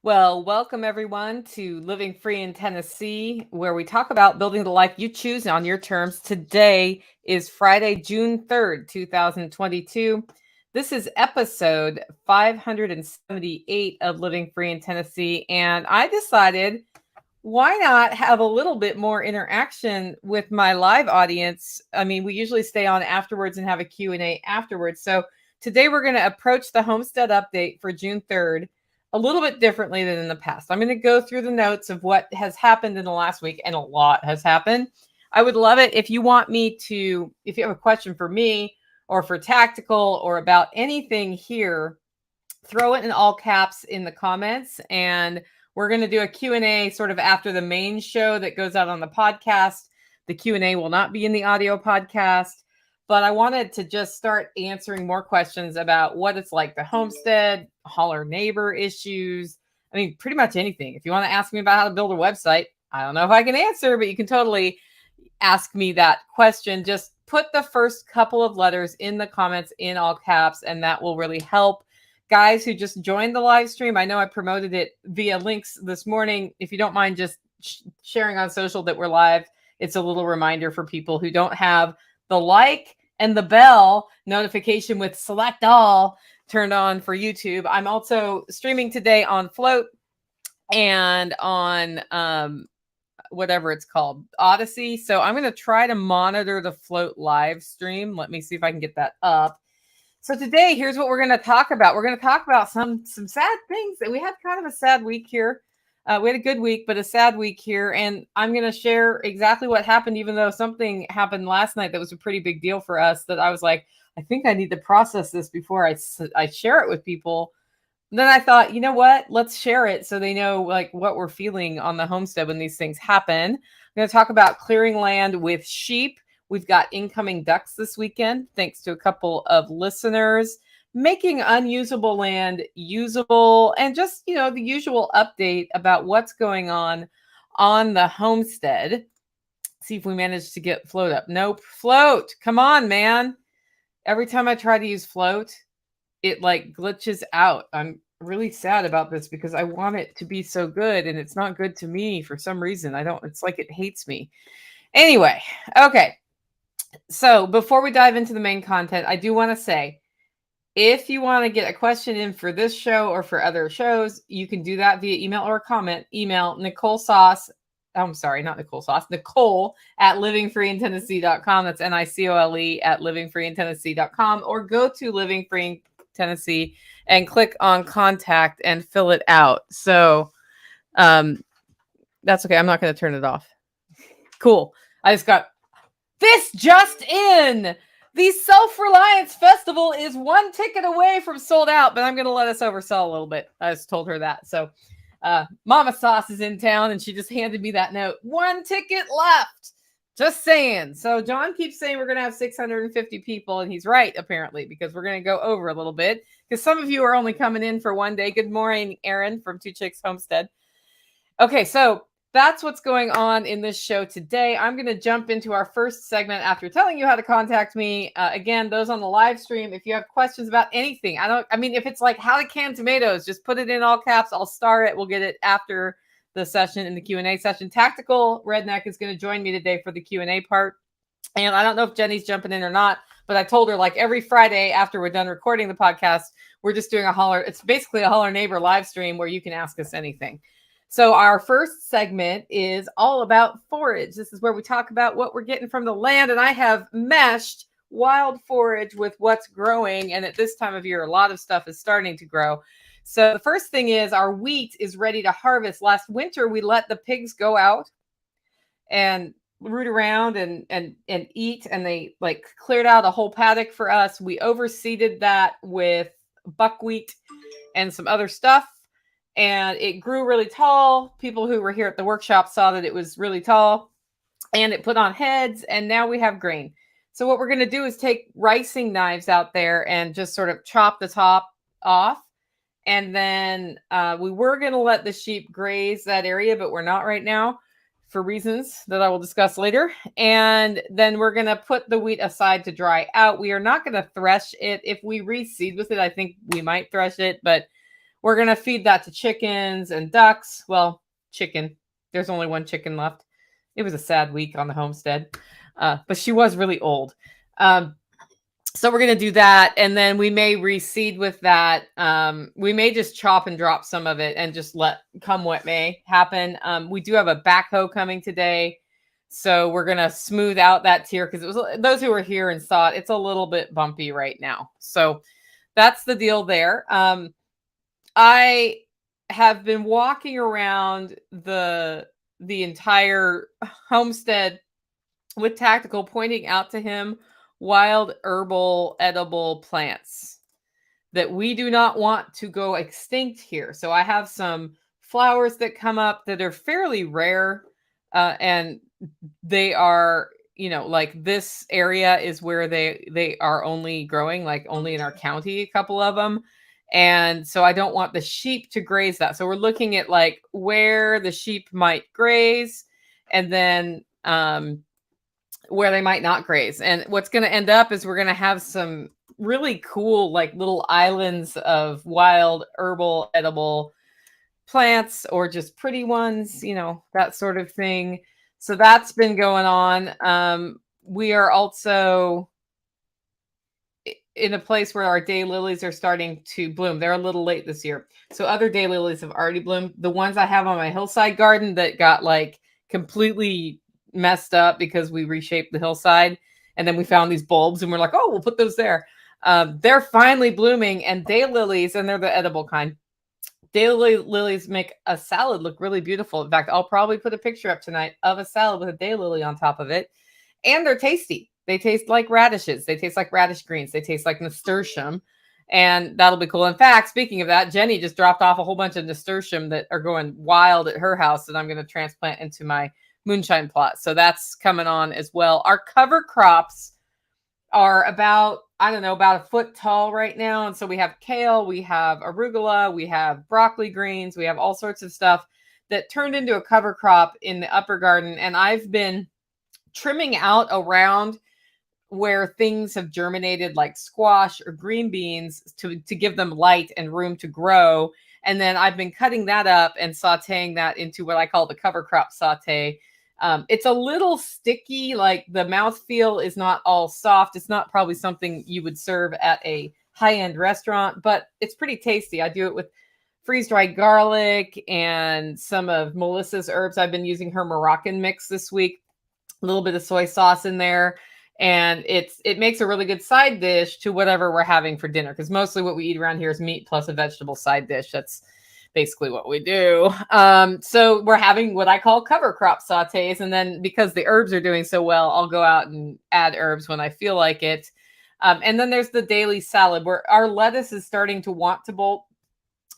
Well, welcome everyone to Living Free in Tennessee, where we talk about building the life you choose on your terms. Today is Friday, June 3rd, 2022. This is episode 578 of Living Free in Tennessee, and I decided why not have a little bit more interaction with my live audience? I mean, we usually stay on afterwards and have a Q&A afterwards. So today we're going to approach the Homestead update for June 3rd a little bit differently than in the past. I'm going to go through the notes of what has happened in the last week, and a lot has happened. I would love it if you want me to, if you have a question for me or for Tactical or about anything here, throw it in all caps in the comments, and we're going to do a Q&A sort of after the main show that goes out on the podcast. The Q&A will not be in the audio podcast, but I wanted to just start answering more questions about what it's like the Homestead, Holler Neighbor issues. I mean, pretty much anything. If you want to ask me about how to build a website, I don't know if I can answer, but you can totally ask me that question. Just put the first couple of letters in the comments in all caps, and that will really help. Guys who just joined the live stream, I know I promoted it via links this morning. If you don't mind just sharing on social that we're live, it's a little reminder for people who don't have the like and the bell notification with select all turned on for YouTube. I'm also streaming today on Float and on whatever it's called, Odyssey. So I'm going to try to monitor the Float live stream. Let me see if I can get that up. So today, here's what we're going to talk about. We're going to talk about some sad things. We had kind of a sad week here. We had a good week, but a sad week here. And I'm going to share exactly what happened, even though something happened last night that was a pretty big deal for us, that I was like, I think I need to process this before I share it with people. And then I thought, you know what? Let's share it so they know like what we're feeling on the homestead when these things happen. I'm going to talk about clearing land with sheep. We've got incoming ducks this weekend, thanks to a couple of listeners, making unusable land usable, and just, the usual update about what's going on the homestead. See if we manage to get Float up. Nope. Float. Come on, man. Every time I try to use Float, it like glitches out. I'm really sad about this because I want it to be so good, and it's not good to me for some reason. It's like it hates me. Anyway, okay. So before we dive into the main content, I do want to say, if you want to get a question in for this show or for other shows, you can do that via email or comment. Email Nicole Sauce. I'm sorry, not Nicole Sauce. Nicole at livingfreeintennessee.com. That's NICOLE at livingfreeintennessee.com, or go to Living Free in Tennessee and click on contact and fill it out. So that's okay. I'm not going to turn it off. Cool. I just in. The Self-Reliance Festival is one ticket away from sold out, but I'm going to let us oversell a little bit. I just told her that. So Mama Sauce is in town, and she just handed me that note. One ticket left. Just saying. So John keeps saying we're going to have 650 people, and he's right, apparently, because we're going to go over a little bit, because some of you are only coming in for one day. Good morning, Aaron from Two Chicks Homestead. Okay, so that's what's going on in this show today. I'm going to jump into our first segment after telling you how to contact me. Again, those on the live stream, if you have questions about anything, if it's like how to can tomatoes, just put it in all caps. I'll star it. We'll get it after the session in the Q&A session. Tactical Redneck is going to join me today for the Q&A part. And I don't know if Jenny's jumping in or not, but I told her like every Friday after we're done recording the podcast, we're just doing it's basically a Holler Neighbor live stream where you can ask us anything. So our first segment is all about forage. This is where we talk about what we're getting from the land. And I have meshed wild forage with what's growing. And at this time of year, a lot of stuff is starting to grow. So the first thing is our wheat is ready to harvest. Last winter, we let the pigs go out and root around and eat. And they like cleared out a whole paddock for us. We overseeded that with buckwheat and some other stuff. And it grew really tall. People who were here at the workshop saw that it was really tall, and it put on heads, and now we have grain. So what we're going to do is take ricing knives out there and just sort of chop the top off. And then we were going to let the sheep graze that area, but we're not right now for reasons that I will discuss later. And then we're going to put the wheat aside to dry out. We are not going to thresh it. If we reseed with it, I think we might thresh it, but we're going to feed that to chickens and ducks. Well, chicken. There's only one chicken left. It was a sad week on the homestead, but she was really old. So we're going to do that. And then we may reseed with that. We may just chop and drop some of it and just let come what may happen. We do have a backhoe coming today. So we're going to smooth out that tier because it was those who were here and saw it. It's a little bit bumpy right now. So that's the deal there. I have been walking around the entire homestead with Tactical, pointing out to him wild herbal edible plants that we do not want to go extinct here. So I have some flowers that come up that are fairly rare, and they are, like this area is where they are only growing, like only in our county, a couple of them. And so I don't want the sheep to graze that. So we're looking at like where the sheep might graze, and then where they might not graze. And what's going to end up is we're going to have some really cool, like little islands of wild herbal edible plants, or just pretty ones, that sort of thing. So that's been going on. We are also in a place where our daylilies are starting to bloom. They're a little late this year. So other daylilies have already bloomed. The ones I have on my hillside garden that got like completely messed up because we reshaped the hillside, and then we found these bulbs and we're like, oh, we'll put those there. They're finally blooming, and daylilies, and they're the edible kind. Daylilies make a salad look really beautiful. In fact, I'll probably put a picture up tonight of a salad with a daylily on top of it. And they're tasty. They taste like radishes. They taste like radish greens. They taste like nasturtium. And that'll be cool. In fact, speaking of that, Jenny just dropped off a whole bunch of nasturtium that are going wild at her house that I'm going to transplant into my moonshine plot. So that's coming on as well. Our cover crops are about a foot tall right now. And so we have kale, we have arugula, we have broccoli greens, we have all sorts of stuff that turned into a cover crop in the upper garden. And I've been trimming out around where things have germinated, like squash or green beans, to give them light and room to grow. And then I've been cutting that up and sauteing that into what I call the cover crop saute. It's a little sticky, like the mouthfeel is not all soft. It's not probably something you would serve at a high-end restaurant, but it's pretty tasty. I do it with freeze-dried garlic and some of Melissa's herbs. I've been using her Moroccan mix this week, a little bit of soy sauce in there. And it makes a really good side dish to whatever we're having for dinner, because mostly what we eat around here is meat plus a vegetable side dish. That's basically what we do. So we're having what I call cover crop sautés. And then because the herbs are doing so well, I'll go out and add herbs when I feel like it. And then there's the daily salad, where our lettuce is starting to want to bolt.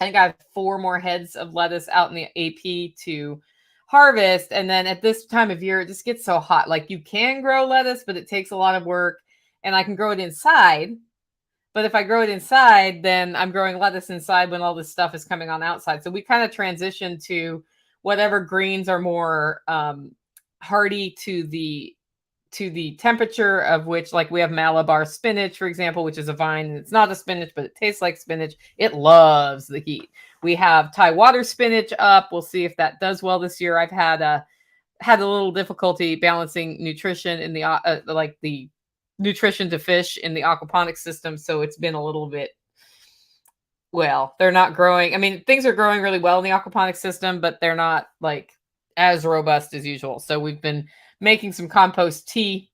I think I have 4 more heads of lettuce out in the AP to harvest. And then at this time of year, it just gets so hot. Like, you can grow lettuce, but it takes a lot of work, and I can grow it inside. But if I grow it inside, then I'm growing lettuce inside when all this stuff is coming on outside. So we kind of transition to whatever greens are more hardy to the temperature, of which, like, we have Malabar spinach, for example, which is a vine, and it's not a spinach, but it tastes like spinach. It loves the heat. We have Thai water spinach up. We'll see if that does well this year. I've had a little difficulty balancing nutrition in the nutrition to fish in the aquaponics system. So it's been a little bit, well, they're not growing. I mean, things are growing really well in the aquaponics system, but they're not like as robust as usual. So we've been making some compost tea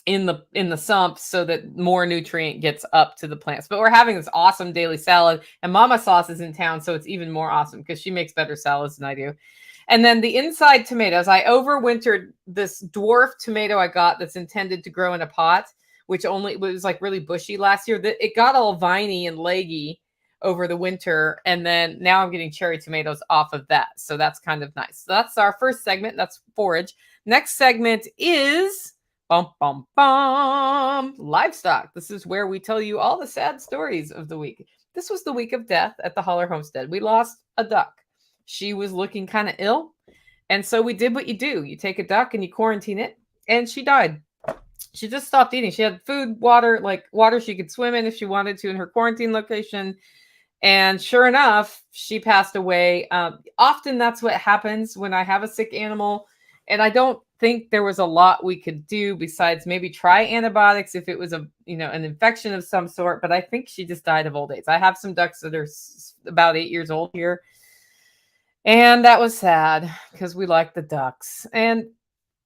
in the sump so that more nutrient gets up to the plants. But we're having this awesome daily salad, and Mama Sauce is in town, so it's even more awesome because she makes better salads than I do. And then the inside tomatoes, I overwintered this dwarf tomato I got that's intended to grow in a pot, which only was like really bushy last year. It got all viney and leggy over the winter, and then now I'm getting cherry tomatoes off of that. So that's kind of nice. So that's our first segment. That's forage. Next segment is livestock. This is where we tell you all the sad stories of the week. This was the week of death at the Holler Homestead. We lost a duck. She was looking kind of ill, and so we did what you do. You take a duck and you quarantine it, and she died. She just stopped eating. She had food, water, like water she could swim in if she wanted to in her quarantine location. And sure enough, she passed away. Often that's what happens when I have a sick animal. And I don't think there was a lot we could do besides maybe try antibiotics if it was an infection of some sort. But I think she just died of old age. I have some ducks that are about 8 years old here. And that was sad because we like the ducks. And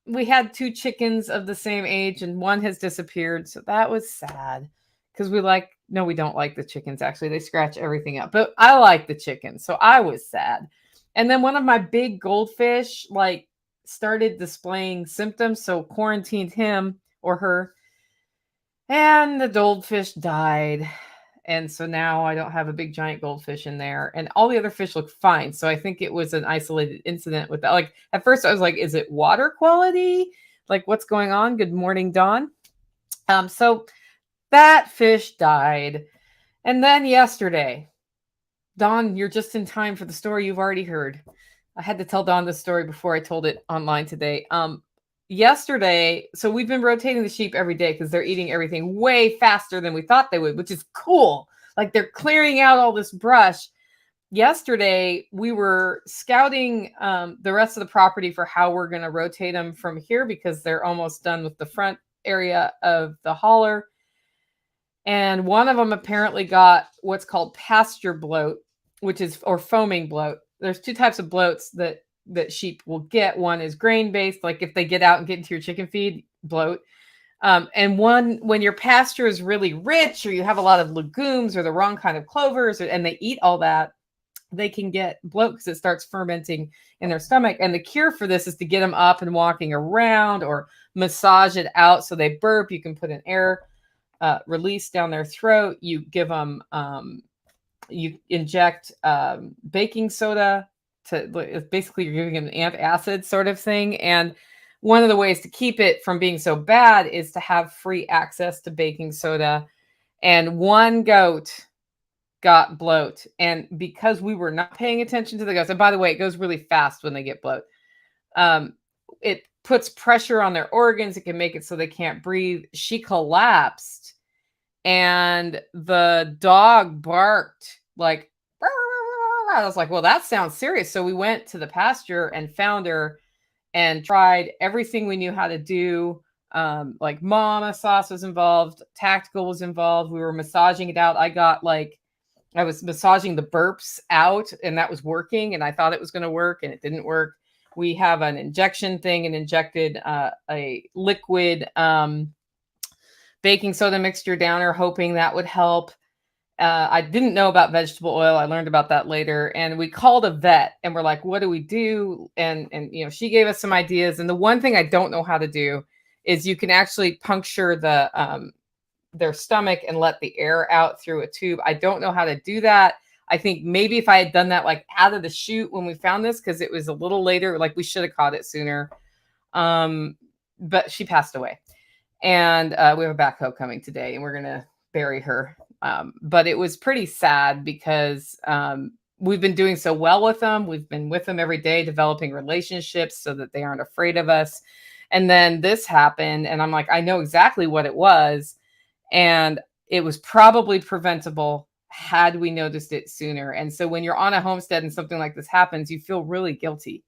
we had 2 chickens of the same age and one has disappeared, so that was sad because we don't like the chickens, actually. They scratch everything up, but I like the chickens, so I was sad. And then one of my big goldfish, started displaying symptoms, so quarantined him or her, and the goldfish died. And so now I don't have a big giant goldfish in there, and all the other fish look fine. So I think it was an isolated incident with that. Like at first I was like, is it water quality? Like what's going on? Good morning, Dawn. So that fish died. And then yesterday, Dawn, you're just in time for the story you've already heard. I had to tell Dawn this story before I told it online today. Yesterday, so we've been rotating the sheep every day because they're eating everything way faster than we thought they would, which is cool. Like they're clearing out all this brush. Yesterday, we were scouting the rest of the property for how we're going to rotate them from here because they're almost done with the front area of the holler. And one of them apparently got what's called pasture bloat, or foaming bloat. There's 2 types of bloats that sheep will get. One is grain-based, like if they get out and get into your chicken feed, bloat. And one, when your pasture is really rich or you have a lot of legumes or the wrong kind of clovers, and they eat all that, they can get bloat because it starts fermenting in their stomach. And the cure for this is to get them up and walking around or massage it out so they burp. You can put an air release down their throat. You give them, you inject baking soda basically you're giving them an antacid sort of thing. And one of the ways to keep it from being so bad is to have free access to baking soda. And one goat got bloat. And because we were not paying attention to the goats, and by the way, it goes really fast when they get bloat. It puts pressure on their organs. It can make it so they can't breathe. She collapsed and the dog barked like, I was like, well, that sounds serious. So we went to the pasture and found her and tried everything we knew how to do. Like mama sauce was involved. Tactical was involved. We were massaging it out. I was massaging the burps out and that was working. And I thought it was going to work and it didn't work. We have an injection thing and injected a liquid baking soda mixture down her, hoping that would help. I didn't know about vegetable oil. I learned about that later. And we called a vet and we're like, what do we do? And she gave us some ideas. And the one thing I don't know how to do is you can actually puncture their stomach and let the air out through a tube. I don't know how to do that. I think maybe if I had done that like out of the chute when we found this, because it was a little later, like we should have caught it sooner. But she passed away. And we have a backhoe coming today and we're going to bury her. But it was pretty sad because we've been doing so well with them. We've been with them every day, developing relationships so that they aren't afraid of us. And then this happened and I'm like, I know exactly what it was. And it was probably preventable had we noticed it sooner. And so when you're on a homestead and something like this happens, you feel really guilty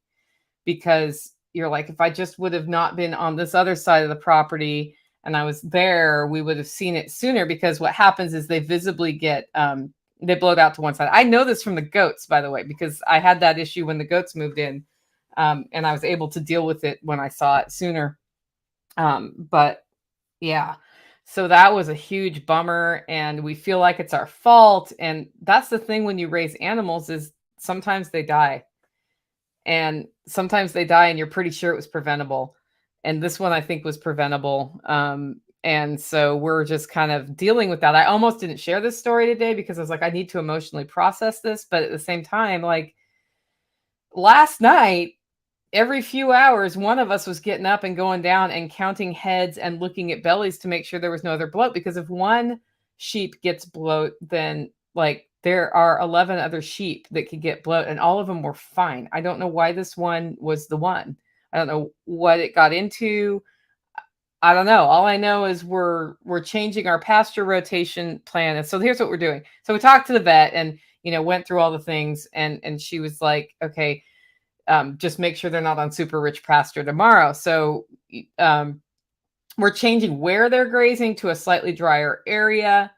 because you're like, if I just would have not been on this other side of the property and I was there, we would have seen it sooner, because what happens is they visibly get, they blow it out to one side. I know this from the goats, by the way, because I had that issue when the goats moved in, and I was able to deal with it when I saw it sooner. But yeah, so that was a huge bummer and we feel like it's our fault. And that's the thing when you raise animals is sometimes they die. And sometimes they die and you're pretty sure it was preventable. And this one I think was preventable. And so we're just kind of dealing with that. I almost didn't share this story today because I was like, I need to emotionally process this. But at the same time, like last night, every few hours, one of us was getting up and going down and counting heads and looking at bellies to make sure there was no other bloat. Because if one sheep gets bloat, then like there are 11 other sheep that could get bloat and all of them were fine. I don't know why this one was the one. I don't know what it got into. I don't know. All I know is we're changing our pasture rotation plan. And so here's what we're doing. So we talked to the vet and went through all the things, and she was like, okay, just make sure they're not on super rich pasture tomorrow. So we're changing where they're grazing to a slightly drier area,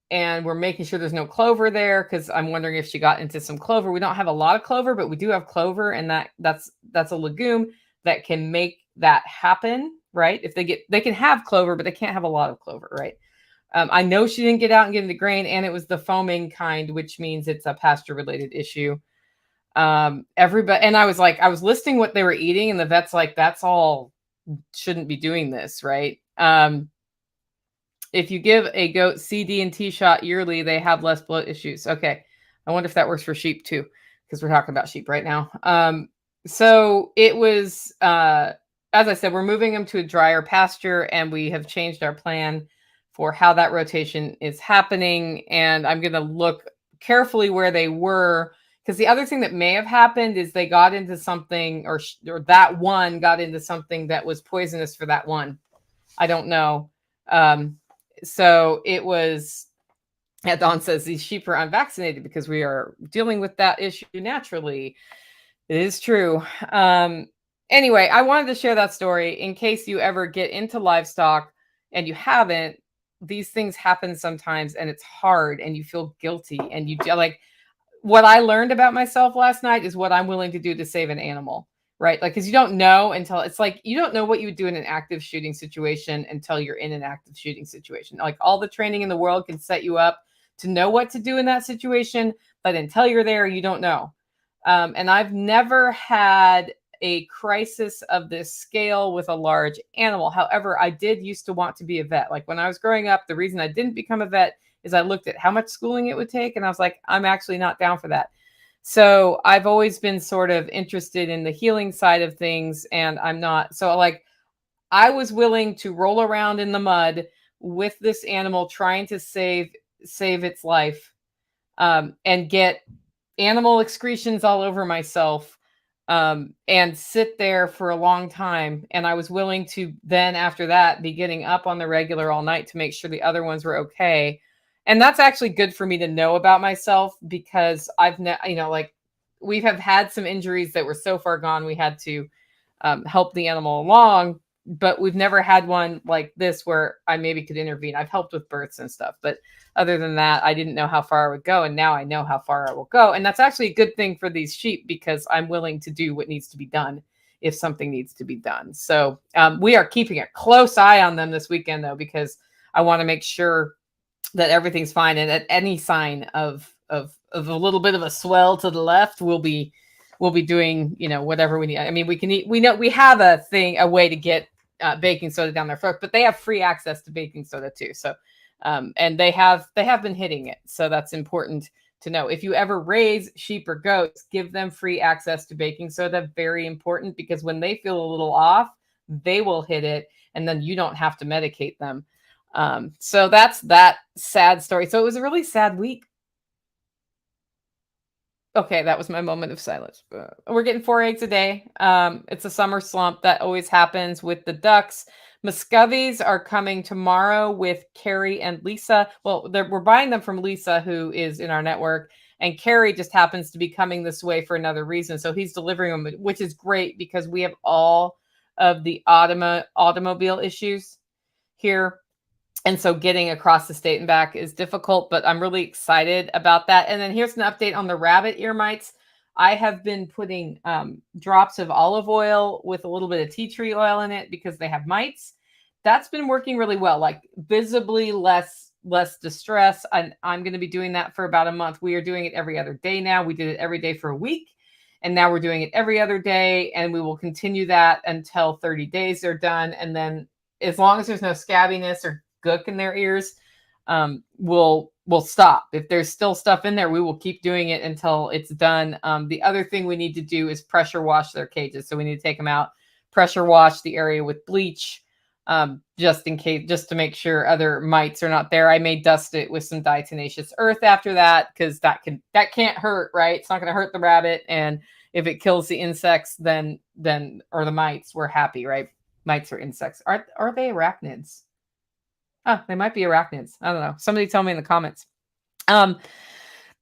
and we're making sure there's no clover there, because I'm wondering if she got into some clover. We don't have a lot of clover, but we do have clover, and that's a legume that can make that happen, right? If they can have clover, but they can't have a lot of clover, right? I know she didn't get out and get into grain, and it was the foaming kind, which means it's a pasture related issue. Everybody, and I was listing what they were eating, and the vet's like, that's all, shouldn't be doing this, right? If you give a goat CD and T shot yearly, they have less bloat issues. Okay. I wonder if that works for sheep too, because we're talking about sheep right now. So it was, as I said, we're moving them to a drier pasture, and we have changed our plan for how that rotation is happening. And I'm going to look carefully where they were, because the other thing that may have happened is they got into something, or that one got into something that was poisonous for that one. I don't know. So it was, Dawn says these sheep are unvaccinated because we are dealing with that issue naturally. It is true. Anyway, I wanted to share that story in case you ever get into livestock and you haven't. These things happen sometimes, and it's hard, and you feel guilty, and you like, what I learned about myself last night is what I'm willing to do to save an animal, right? Like, because you don't know until, it's like, you don't know what you would do in an active shooting situation until you're in an active shooting situation. Like, all the training in the world can set you up to know what to do in that situation, but until you're there, you don't know. And I've never had a crisis of this scale with a large animal. However, I did used to want to be a vet. Like, when I was growing up, the reason I didn't become a vet is I looked at how much schooling it would take, and I was like, I'm actually not down for that. So I've always been sort of interested in the healing side of things, and I'm not. So, like, I was willing to roll around in the mud with this animal, trying to save its life, and get animal excretions all over myself, and sit there for a long time. And I was willing to then, after that, be getting up on the regular all night to make sure the other ones were okay. And that's actually good for me to know about myself, because like, we have had some injuries that were so far gone, we had to help the animal along, but we've never had one like this where I maybe could intervene. I've helped with births and stuff, but other than that, I didn't know how far I would go, and now I know how far I will go. And that's actually a good thing for these sheep, because I'm willing to do what needs to be done if something needs to be done. So we are keeping a close eye on them this weekend, though, because I want to make sure that everything's fine. And at any sign of a little bit of a swell to the left, we'll be doing, whatever we need. I mean, we can eat. We know we have a way to get baking soda down their throat, but they have free access to baking soda too. So, and they have been hitting it. So that's important to know. If you ever raise sheep or goats, give them free access to baking soda. Very important, because when they feel a little off, they will hit it, and then you don't have to medicate them. So that's that sad story. So it was a really sad week. Okay, that was my moment of silence. We're getting 4 eggs a day. It's a summer slump that always happens with the ducks. Muscovies are coming tomorrow with Carrie and Lisa. Well, we're buying them from Lisa, who is in our network, and Carrie just happens to be coming this way for another reason. So he's delivering them, which is great, because we have all of the automobile issues here. And so getting across the state and back is difficult, but I'm really excited about that. And then here's an update on the rabbit ear mites. I have been putting drops of olive oil with a little bit of tea tree oil in it, because they have mites. That's been working really well, like visibly less distress. I'm going to be doing that for about a month. We are doing it every other day now. We did it every day for a week, and now we're doing it every other day, and we will continue that until 30 days are done. And then, as long as there's no scabbiness or gook in their ears, we'll stop. If there's still stuff in there, we will keep doing it until it's done. The other thing we need to do is pressure wash their cages. So we need to take them out, pressure wash the area with bleach, just in case, just to make sure other mites are not there. I may dust it with some diatomaceous earth after that, because that can't hurt, right? It's not going to hurt the rabbit, and if it kills the insects, then or the mites, we're happy, right? Mites are insects. Are they arachnids? Oh, they might be arachnids. I don't know. Somebody tell me in the comments.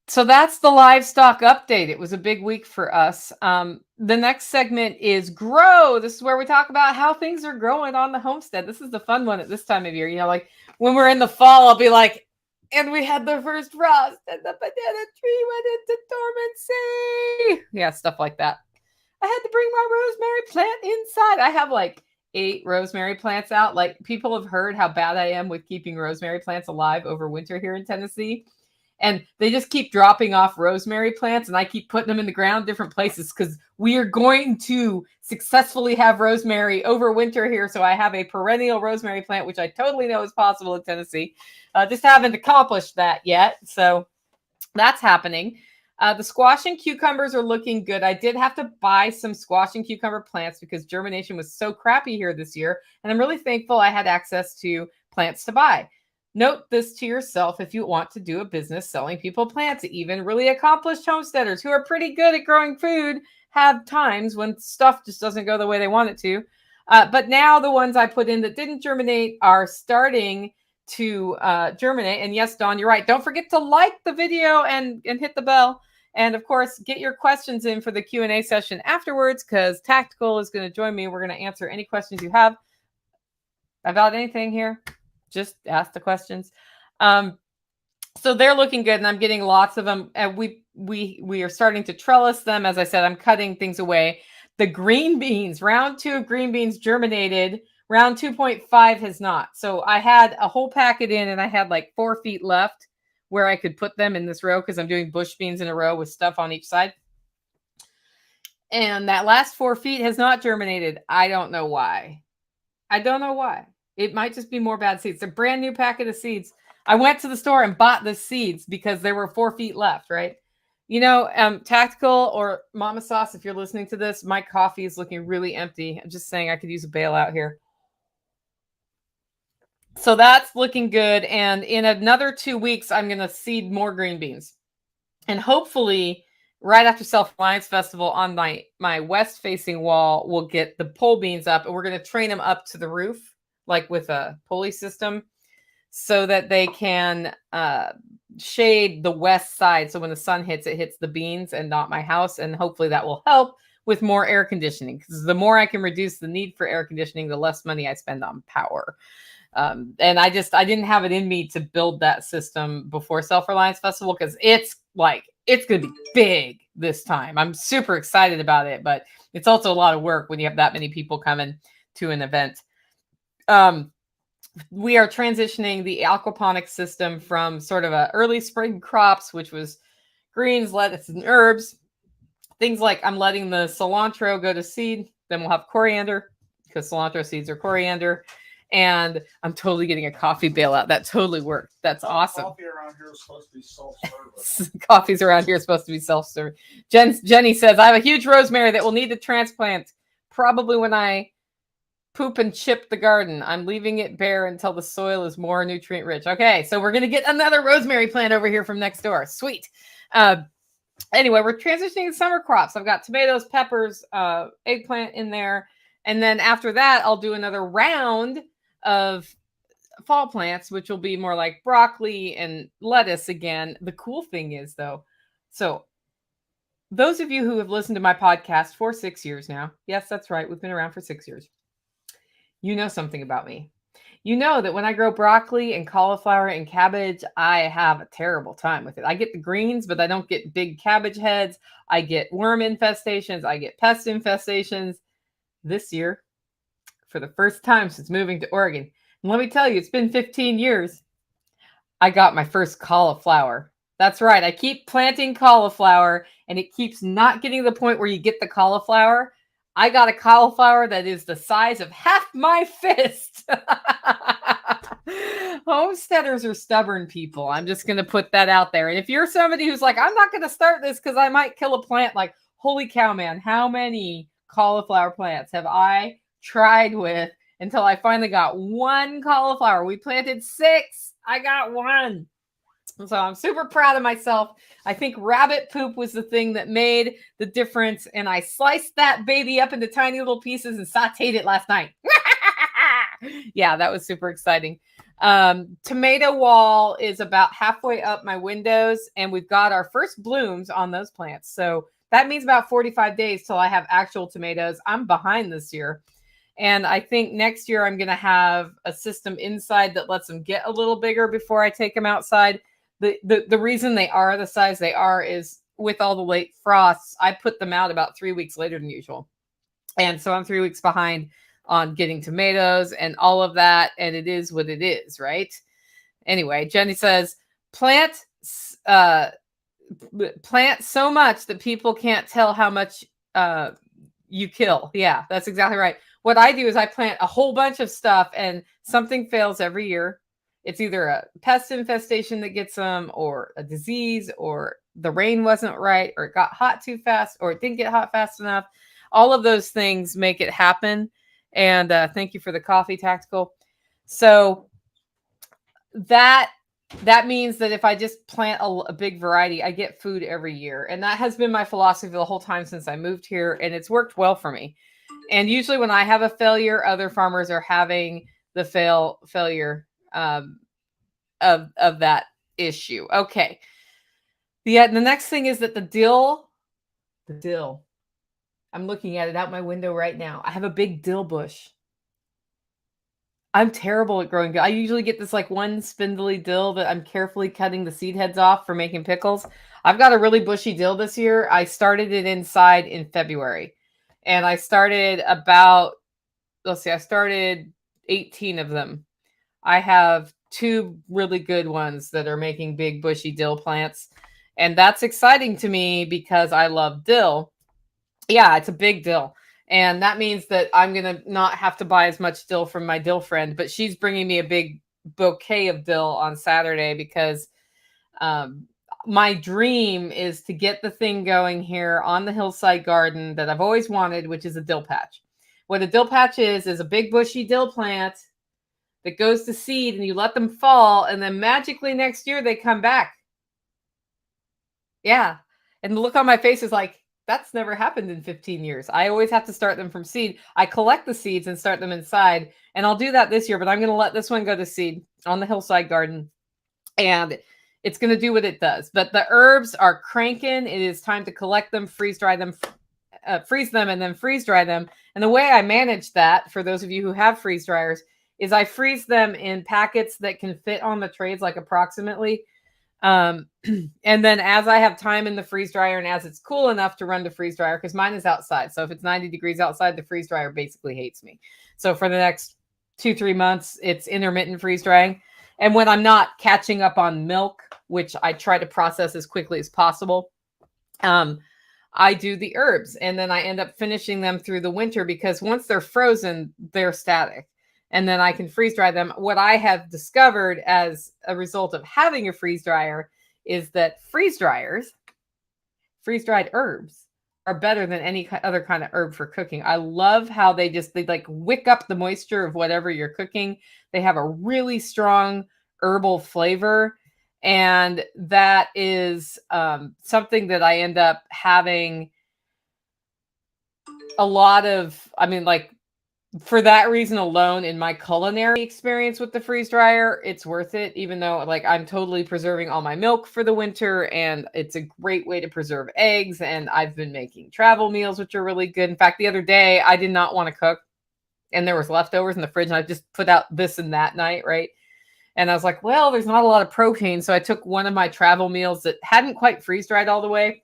So that's the livestock update. It was a big week for us. The next segment is grow. This is where we talk about how things are growing on the homestead. This is the fun one at this time of year. You know, like when we're in the fall, I'll be like, and we had the first frost and the banana tree went into dormancy. Yeah, stuff like that. I had to bring my rosemary plant inside. I have like 8 rosemary plants out. Like people have heard how bad I am with keeping rosemary plants alive over winter here in Tennessee. And they just keep dropping off rosemary plants, and I keep putting them in the ground different places because we are going to successfully have rosemary over winter here. So I have a perennial rosemary plant, which I totally know is possible in Tennessee. Just haven't accomplished that yet. So that's happening. The squash and cucumbers are looking good. I did have to buy some squash and cucumber plants because germination was so crappy here this year. And I'm really thankful I had access to plants to buy. Note this to yourself if you want to do a business selling people plants. Even really accomplished homesteaders who are pretty good at growing food have times when stuff just doesn't go the way they want it to. But now the ones I put in that didn't germinate are starting to germinate. And yes, Dawn, you're right. Don't forget to like the video and hit the bell. And of course, get your questions in for the Q&A session afterwards because Tactical is going to join me. We're going to answer any questions you have about anything here. Just ask the questions. So they're looking good, and I'm getting lots of them. And we are starting to trellis them. As I said, I'm cutting things away. The green beans, round 2 of green beans germinated. Round 2.5 has not. So I had a whole packet in, and I had like 4 feet left where I could put them in this row because I'm doing bush beans in a row with stuff on each side. And that last 4 feet has not germinated. I don't know why. It might just be more bad seeds. It's a brand new packet of seeds. I went to the store and bought the seeds because there were 4 feet left, right? You know, Tactical or Mama Sauce, if you're listening to this, my coffee is looking really empty. I'm just saying I could use a bailout here. So that's looking good. And in another 2 weeks, I'm going to seed more green beans. And hopefully, right after Self-Reliance Festival on my west-facing wall, we'll get the pole beans up. And we're going to train them up to the roof, like with a pulley system, so that they can shade the west side. So when the sun hits, it hits the beans and not my house. And hopefully that will help with more air conditioning. Because the more I can reduce the need for air conditioning, the less money I spend on power. And I didn't have it in me to build that system before Self-Reliance Festival because it's going to be big this time. I'm super excited about it, but it's also a lot of work when you have that many people coming to an event. We are transitioning the aquaponics system from sort of a early spring crops, which was greens, lettuce, and herbs. Things like I'm letting the cilantro go to seed. Then we'll have coriander because cilantro seeds are coriander. And I'm totally getting a coffee bailout. That totally worked. That's awesome. Coffee around here is supposed to be self-service. Coffees around here is supposed to be self-service. Jenny says, I have a huge rosemary that will need to transplant probably when I poop and chip the garden. I'm leaving it bare until the soil is more nutrient rich. Okay, so we're going to get another rosemary plant over here from next door. Sweet. Anyway, we're transitioning to summer crops. I've got tomatoes, peppers, eggplant in there. And then after that, I'll do another round of fall plants, which will be more like broccoli and lettuce again. The cool thing is, though, so those of you who have listened to my podcast for 6 years now, yes, that's right, we've been around for 6 years, you know something about me. You know that when I grow broccoli and cauliflower and cabbage, I have a terrible time with it. I get the greens, but I don't get big cabbage heads. I get worm infestations. I get pest infestations. This year, for the first time since moving to Oregon, and let me tell you, it's been 15 years, I got my first cauliflower. That's right. I keep planting cauliflower, and it keeps not getting to the point where you get the cauliflower. I got a cauliflower that is the size of half my fist. Homesteaders are stubborn people. I'm just going to put that out there. And if you're somebody who's like, I'm not going to start this because I might kill a plant, like, holy cow, man, how many cauliflower plants have I tried with until I finally got one cauliflower? We planted 6. I got 1. So I'm super proud of myself. I think rabbit poop was the thing that made the difference. And I sliced that baby up into tiny little pieces and sauteed it last night. Yeah, that was super exciting. Tomato wall is about halfway up my windows, and we've got our first blooms on those plants. So that means about 45 days till I have actual tomatoes. I'm behind this year. And I think next year I'm going to have a system inside that lets them get a little bigger before I take them outside. The reason they are the size they are is with all the late frosts, I put them out about 3 weeks later than usual. And so I'm 3 weeks behind on getting tomatoes and all of that. And it is what it is, right? Anyway, Jenny says, plant uh, plant so much that people can't tell how much you kill. Yeah, that's exactly right. What I do is I plant a whole bunch of stuff and something fails every year. It's either a pest infestation that gets them, or a disease, or the rain wasn't right, or it got hot too fast, or it didn't get hot fast enough. All of those things make it happen. And thank you for the coffee, Tactical. So that means that if I just plant a big variety, I get food every year. And that has been my philosophy the whole time since I moved here. And it's worked well for me. And usually when I have a failure, other farmers are having the failure of that issue. Okay. The next thing is that the dill, I'm looking at it out my window right now. I have a big dill bush. I'm terrible at growing. I usually get this like one spindly dill that I'm carefully cutting the seed heads off for making pickles. I've got a really bushy dill this year. I started it inside in February. And I started I started 18 of them. I have 2 really good ones that are making big bushy dill plants. And that's exciting to me because I love dill. Yeah, it's a big dill. And that means that I'm going to not have to buy as much dill from my dill friend, but she's bringing me a big bouquet of dill on Saturday because my dream is to get the thing going here on the hillside garden that I've always wanted, which is a dill patch. What a dill patch is a big bushy dill plant that goes to seed, and you let them fall, and then magically next year they come back. Yeah. And the look on my face is like, that's never happened in 15 years. I always have to start them from seed. I collect the seeds and start them inside. And I'll do that this year, but I'm going to let this one go to seed on the hillside garden. And it's going to do what it does. But the herbs are cranking. It is time to collect them, freeze them, and then freeze dry them. And the way I manage that, for those of you who have freeze dryers, is I freeze them in packets that can fit on the trays, like approximately. And then as I have time in the freeze dryer and as it's cool enough to run the freeze dryer, because mine is outside. So if it's 90 degrees outside, the freeze dryer basically hates me. So for the next 2-3 months, it's intermittent freeze drying. And when I'm not catching up on milk, which I try to process as quickly as possible, I do the herbs, and then I end up finishing them through the winter because once they're frozen, they're static. And then I can freeze dry them. What I have discovered as a result of having a freeze dryer is that freeze-dried herbs are better than any other kind of herb for cooking. I love how they like wick up the moisture of whatever you're cooking. They have a really strong herbal flavor. And that is something that I end up having a lot of, for that reason alone, in my culinary experience with the freeze dryer, it's worth it, even though like I'm totally preserving all my milk for the winter, and it's a great way to preserve eggs. And I've been making travel meals, which are really good. In fact, the other day I did not want to cook and there was leftovers in the fridge, and I just put out this and that night, right? And I was like, well, there's not a lot of protein. So I took one of my travel meals that hadn't quite freeze dried all the way,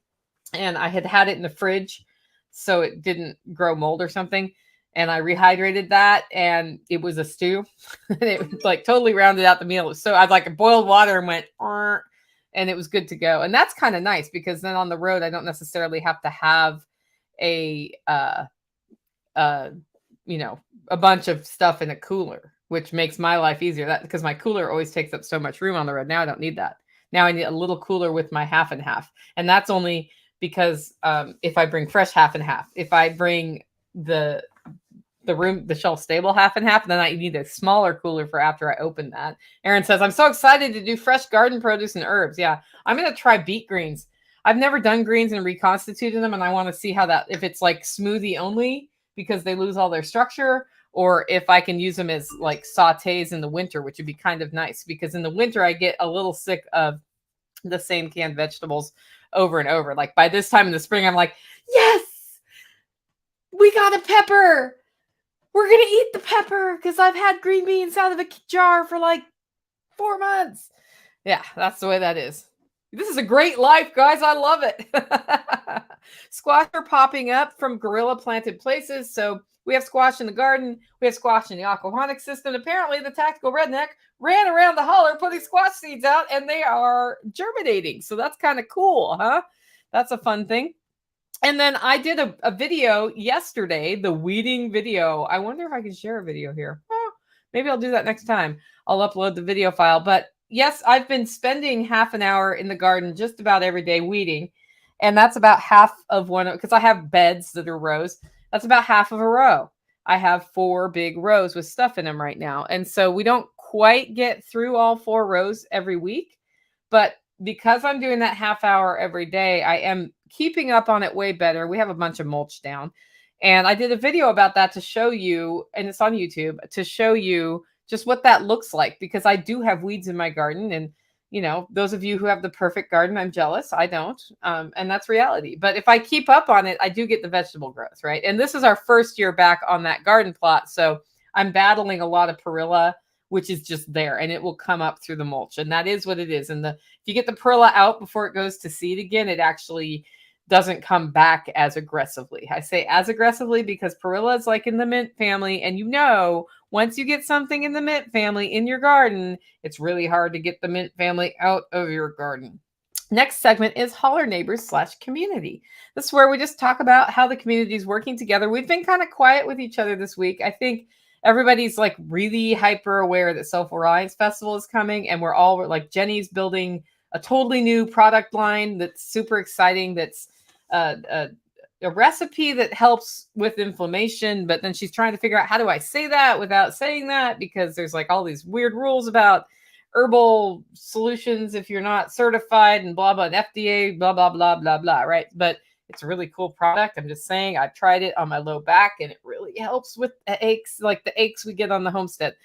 and I had it in the fridge so it didn't grow mold or something. And I rehydrated that, and it was a stew. And it like totally rounded out the meal. So I like boiled water and went, and it was good to go. And that's kind of nice because then on the road, I don't necessarily have to have a bunch of stuff in a cooler, which makes my life easier. That because my cooler always takes up so much room on the road. Now I don't need that. Now I need a little cooler with my half and half. And that's only because if I bring fresh half and half, if I bring the shelf stable half and half, then I need a smaller cooler for after I open that. Aaron says, I'm so excited to do fresh garden produce and herbs. Yeah, I'm going to try beet greens. I've never done greens and reconstituted them, and I want to see how that, if it's like smoothie only because they lose all their structure, or if I can use them as like sautés in the winter, which would be kind of nice because in the winter I get a little sick of the same canned vegetables over and over. Like by this time in the spring, I'm like, yes, we got a pepper. We're going to eat the pepper because I've had green beans out of a jar for like 4 months. Yeah, that's the way that is. This is a great life, guys. I love it. Squash are popping up from gorilla planted places. So we have squash in the garden. We have squash in the aquaponics system. Apparently, the tactical redneck ran around the holler putting squash seeds out, and they are germinating. So that's kind of cool, huh? That's a fun thing. And then I did a video yesterday, the weeding video. I wonder if I can share a video here. Maybe I'll do that next time. I'll upload the video file. But yes, I've been spending half an hour in the garden just about every day weeding. And that's about half of one, because I have beds that are rows. That's about half of a row. I have 4 big rows with stuff in them right now. And so we don't quite get through all 4 rows every week. But because I'm doing that half hour every day, I am keeping up on it way better. We have a bunch of mulch down. And I did a video about that to show you, and it's on YouTube, to show you just what that looks like, because I do have weeds in my garden. And, you know, those of you who have the perfect garden, I'm jealous. I don't. And that's reality. But if I keep up on it, I do get the vegetable growth, right? And this is our first year back on that garden plot. So I'm battling a lot of perilla, which is just there, and it will come up through the mulch. And that is what it is. And if you get the perilla out before it goes to seed again, it actually doesn't come back as aggressively. I say as aggressively because perilla is like in the mint family. And you know, once you get something in the mint family in your garden, it's really hard to get the mint family out of your garden. Next segment is Holler Neighbors / community. This is where we just talk about how the community is working together. We've been kind of quiet with each other this week. I think everybody's like really hyper aware that Self-Reliance Festival is coming. And we're all like, Jenny's building a totally new product line that's super exciting. That's a recipe that helps with inflammation, but then she's trying to figure out, how do I say that without saying that? Because there's like all these weird rules about herbal solutions if you're not certified and blah, blah, and FDA, blah, blah, blah, blah, blah, right? But it's a really cool product. I'm just saying, I've tried it on my low back and it really helps with the aches, like the aches we get on the Homestead.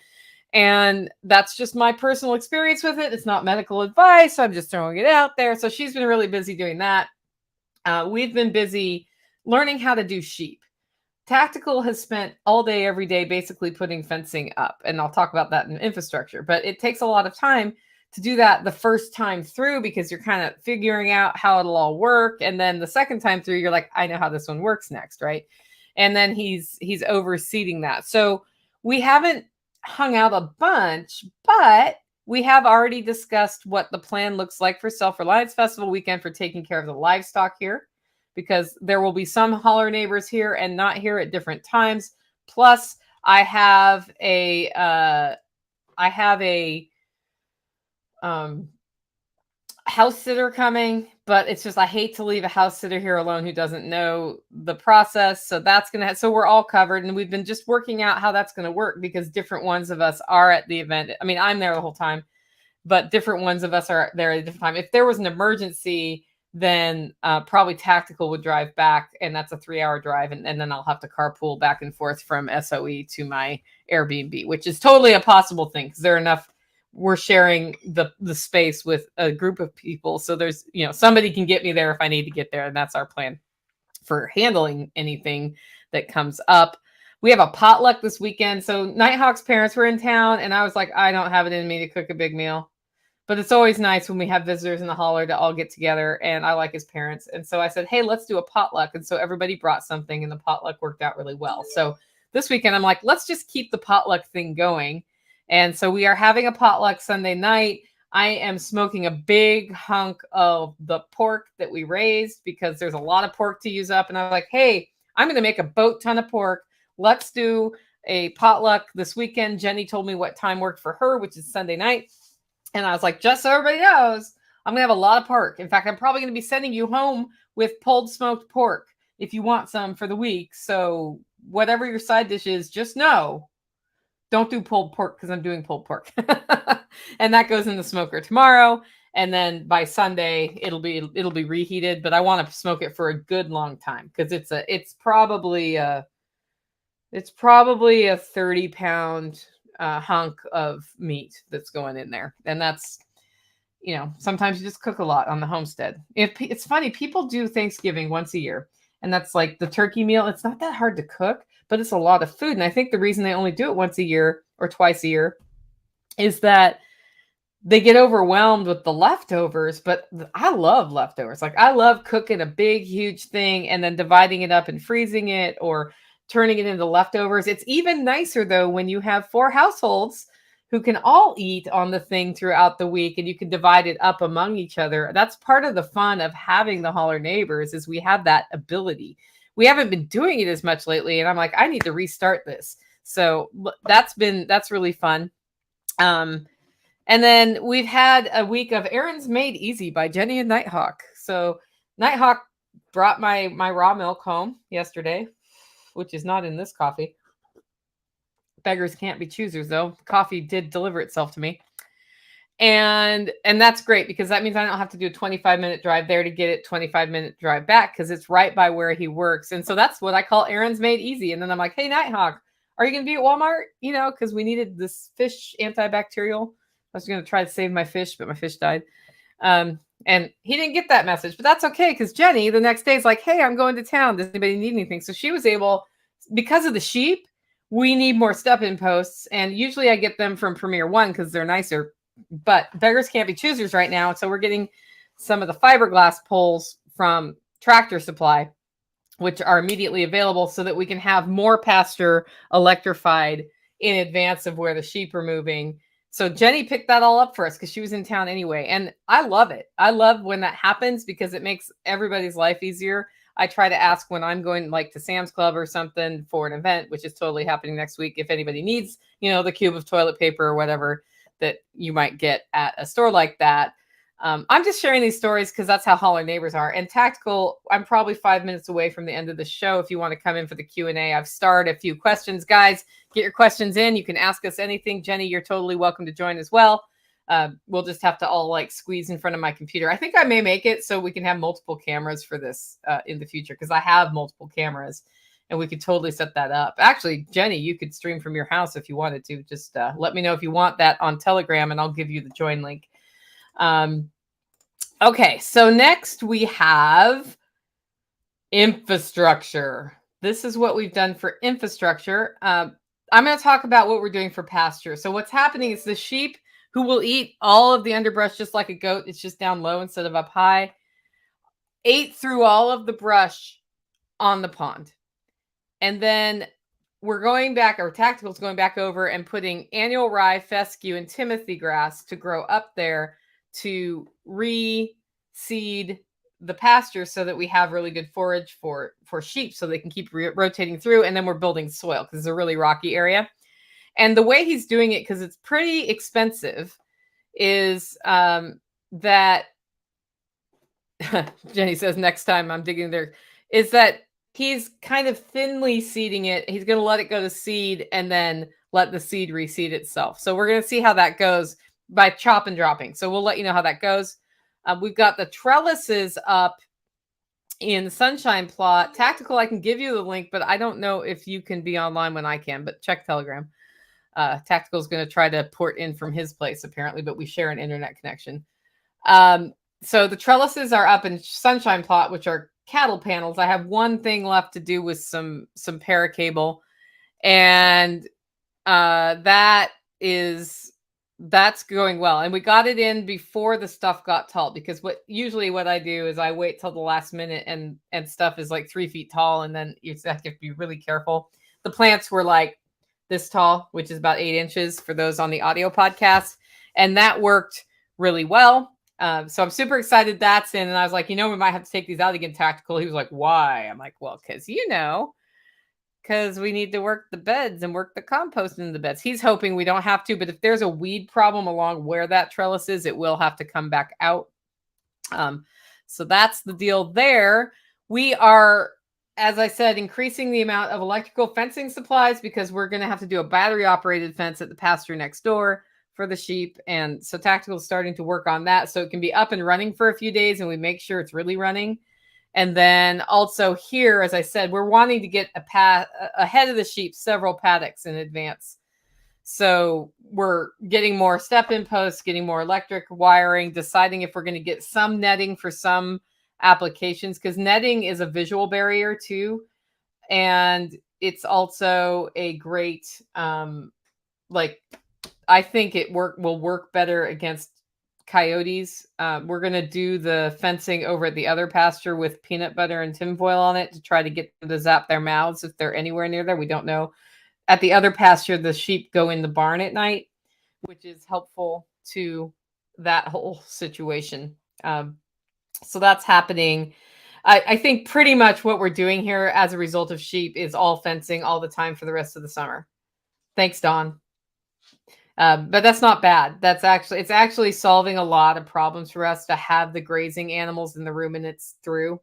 And that's just my personal experience with it. It's not medical advice. I'm just throwing it out there. So she's been really busy doing that. We've been busy learning how to do sheep. Tactical has spent all day, every day, basically putting fencing up. And I'll talk about that in infrastructure. But it takes a lot of time to do that the first time through, because you're kind of figuring out how it'll all work. And then the second time through, you're like, I know how this one works next, right? And then he's overseeding that. So we haven't hung out a bunch, but we have already discussed what the plan looks like for Self-Reliance Festival weekend for taking care of the livestock here, because there will be some Holler Neighbors here and not here at different times. Plus, I have a house sitter coming, but it's just, I hate to leave a house sitter here alone who doesn't know the process. So that's going to, so we're all covered, and we've been just working out how that's going to work, because different ones of us are at the event. I mean, I'm there the whole time, but different ones of us are there at a different time. If there was an emergency, then probably Tactical would drive back, and that's a 3-hour drive. And then I'll have to carpool back and forth from SOE to my Airbnb, which is totally a possible thing, because there are enough. We're sharing the space with a group of people. So there's, you know, somebody can get me there if I need to get there. And that's our plan for handling anything that comes up. We have a potluck this weekend. So Nighthawk's parents were in town, and I was like, I don't have it in me to cook a big meal. But it's always nice when we have visitors in the holler to all get together, and I like his parents. And so I said, hey, let's do a potluck. And so everybody brought something, and the potluck worked out really well. So this weekend, I'm like, let's just keep the potluck thing going. And so we are having a potluck Sunday night. I am smoking a big hunk of the pork that we raised, because there's a lot of pork to use up. And I'm like, hey, I'm going to make a boat ton of pork. Let's do a potluck this weekend. Jenny told me what time worked for her, which is Sunday night. And I was like, just so everybody knows, I'm going to have a lot of pork. In fact, I'm probably going to be sending you home with pulled smoked pork if you want some for the week. So whatever your side dish is, just know, don't do pulled pork, because I'm doing pulled pork. And that goes in the smoker tomorrow. And then by Sunday, it'll be reheated. But I want to smoke it for a good long time, because it's probably It's probably a 30-pound hunk of meat that's going in there. And that's, sometimes you just cook a lot on the homestead. It's funny, people do Thanksgiving once a year, and that's like the turkey meal. It's not that hard to cook, but it's a lot of food. And I think the reason they only do it once a year or twice a year is that they get overwhelmed with the leftovers. But I love leftovers. Like, I love cooking a big, huge thing and then dividing it up and freezing it or turning it into leftovers. It's even nicer, though, when you have 4 households who can all eat on the thing throughout the week and you can divide it up among each other. That's part of the fun of having the Holler Neighbors, is we have that ability. We haven't been doing it as much lately, and I'm like, I need to restart this. So that's really fun. And then we've had a week of Errands Made Easy by Jenny and Nighthawk. So Nighthawk brought my raw milk home yesterday, which is not in this coffee. Beggars can't be choosers, though. Coffee did deliver itself to me. And that's great, because that means I don't have to do a 25-minute drive there to get it, 25-minute drive back, because it's right by where he works. And so that's what I call Errands Made Easy. And then I'm like, hey, Nighthawk, are you going to be at Walmart? Because we needed this fish antibacterial. I was going to try to save my fish, but my fish died. And he didn't get that message, but that's okay, because Jenny the next day is like, hey, I'm going to town. Does anybody need anything? So she was able, because of the sheep, we need more step-in posts. And usually I get them from Premier One because they're nicer, but beggars can't be choosers right now. So we're getting some of the fiberglass poles from Tractor Supply, which are immediately available, so that we can have more pasture electrified in advance of where the sheep are moving. So Jenny picked that all up for us because she was in town anyway. And I love it. I love when that happens because it makes everybody's life easier. I try to ask when I'm going like to Sam's Club or something for an event, which is totally happening next week, if anybody needs, the cube of toilet paper or whatever that you might get at a store like that. I'm just sharing these stories because that's how Holler Neighbors are. And Tactical, I'm probably 5 minutes away from the end of the show. If you want to come in for the Q&A, I've started a few questions. Guys, get your questions in. You can ask us anything. Jenny, you're totally welcome to join as well. We'll just have to all squeeze in front of my computer. I think I may make it so we can have multiple cameras for this in the future, because I have multiple cameras and we could totally set that up. Actually, Jenny, you could stream from your house if you wanted to. Just let me know if you want that on Telegram and I'll give you the join link. Okay, so next we have infrastructure. This is what we've done for infrastructure. I'm going to talk about what we're doing for pasture. So what's happening is the sheep, who will eat all of the underbrush just like a goat, it's just down low instead of up high, ate through all of the brush on the pond. And then we're going back, or Tactical's going back over and putting annual rye, fescue, and timothy grass to grow up there to reseed the pasture so that we have really good forage for sheep so they can keep rotating through. And then we're building soil because it's a really rocky area. And the way he's doing it, because it's pretty expensive, is that Jenny says next time I'm digging there, is that he's kind of thinly seeding it. He's going to let it go to seed and then let the seed reseed itself. So we're going to see how that goes by chop and dropping. So we'll let you know how that goes. We've got the trellises up in the sunshine plot. Tactical, I can give you the link, but I don't know if you can be online when I can, but check Telegram. Tactical is going to try to port in from his place apparently, but we share an internet connection. So the trellises are up in sunshine plot, which are cattle panels. I have one thing left to do with some paracable, and that's going well. And we got it in before the stuff got tall, because what I do is I wait till the last minute and stuff is like 3 feet tall, and then you have to be really careful. The plants were like this tall, which is about 8 inches for those on the audio podcast, and that worked really well. So I'm super excited that's in. And I was like, we might have to take these out again, Tactical. He was like, why? I'm like, well, because we need to work the beds and work the compost in the beds. He's hoping we don't have to, but if there's a weed problem along where that trellis is, it will have to come back out. So that's the deal there. We are, as I said, increasing the amount of electrical fencing supplies, because we're going to have to do a battery operated fence at the pasture next door for the sheep. And so Tactical is starting to work on that so it can be up and running for a few days and we make sure it's really running. And then also here, as I said, we're wanting to get a path ahead of the sheep several paddocks in advance. So we're getting more step-in posts, getting more electric wiring, deciding if we're going to get some netting for some applications, because netting is a visual barrier too. And it's also a great, like, I think it will work better against coyotes. We're going to do the fencing over at the other pasture with peanut butter and tinfoil on it to try to get them to zap their mouths if they're anywhere near there. We don't know. At the other pasture, the sheep go in the barn at night, which is helpful to that whole situation. So that's happening. I think pretty much what we're doing here as a result of sheep is all fencing all the time for the rest of the summer. Thanks, Dawn. But that's not bad. It's actually solving a lot of problems for us to have the grazing animals in the ruminants through.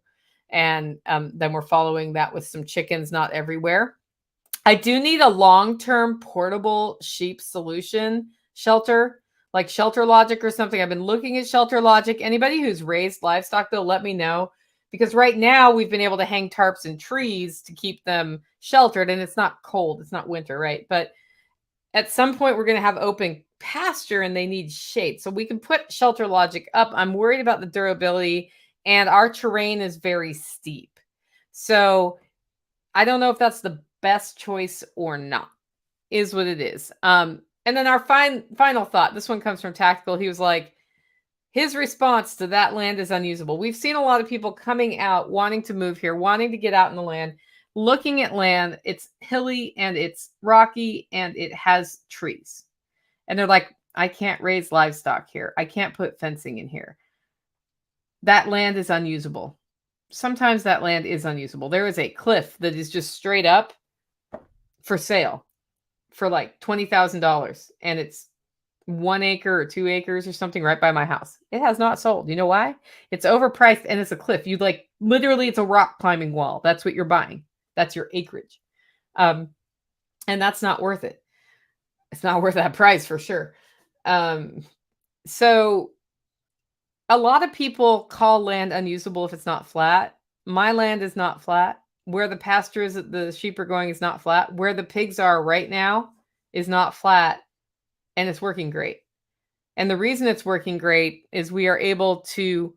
And then we're following that with some chickens, not everywhere. I do need a long-term portable sheep solution shelter, like Shelter Logic or something. I've been looking at Shelter Logic. Anybody who's raised livestock, though, let me know. Because right now we've been able to hang tarps in trees to keep them sheltered, and it's not cold. It's not winter, right? But at some point we're going to have open pasture and they need shade. So we can put Shelter Logic up. I'm worried about the durability, and our terrain is very steep. So I don't know if that's the best choice or not, is what it is. And then our final thought, this one comes from Tactical. He was like, his response to that land is unusable. We've seen a lot of people coming out, wanting to move here, wanting to get out in the land, looking at land. It's hilly and it's rocky and it has trees. And they're like, I can't raise livestock here. I can't put fencing in here. That land is unusable. Sometimes that land is unusable. There is a cliff that is just straight up for sale for like $20,000. And it's 1 acre or 2 acres or something right by my house. It has not sold. You know why? It's overpriced and it's a cliff. You like literally it's a rock climbing wall. That's what you're buying. That's your acreage. And that's not worth it. It's not worth that price for sure. So a lot of people call land unusable if it's not flat. My land is not flat. Where the pastures that the sheep are going is not flat. Where the pigs are right now is not flat. And it's working great. And the reason it's working great is we are able to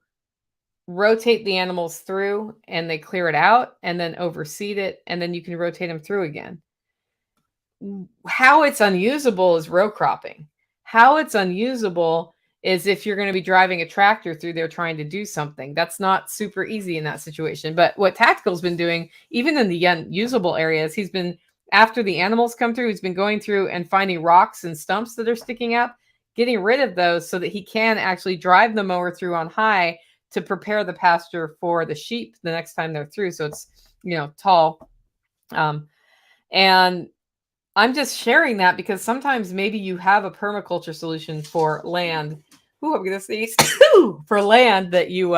rotate the animals through and they clear it out and then overseed it. And then you can rotate them through again. How it's unusable is row cropping. How it's unusable is if you're going to be driving a tractor through there trying to do something. That's not super easy in that situation. But what Tactical's been doing, even in the unusable areas, he's been, after the animals come through, he's been going through and finding rocks and stumps that are sticking up, getting rid of those so that he can actually drive the mower through on high to prepare the pasture for the sheep the next time they're through. So it's, tall. And I'm just sharing that because sometimes maybe you have a permaculture solution for land. Ooh, I'm gonna sneeze. For land that you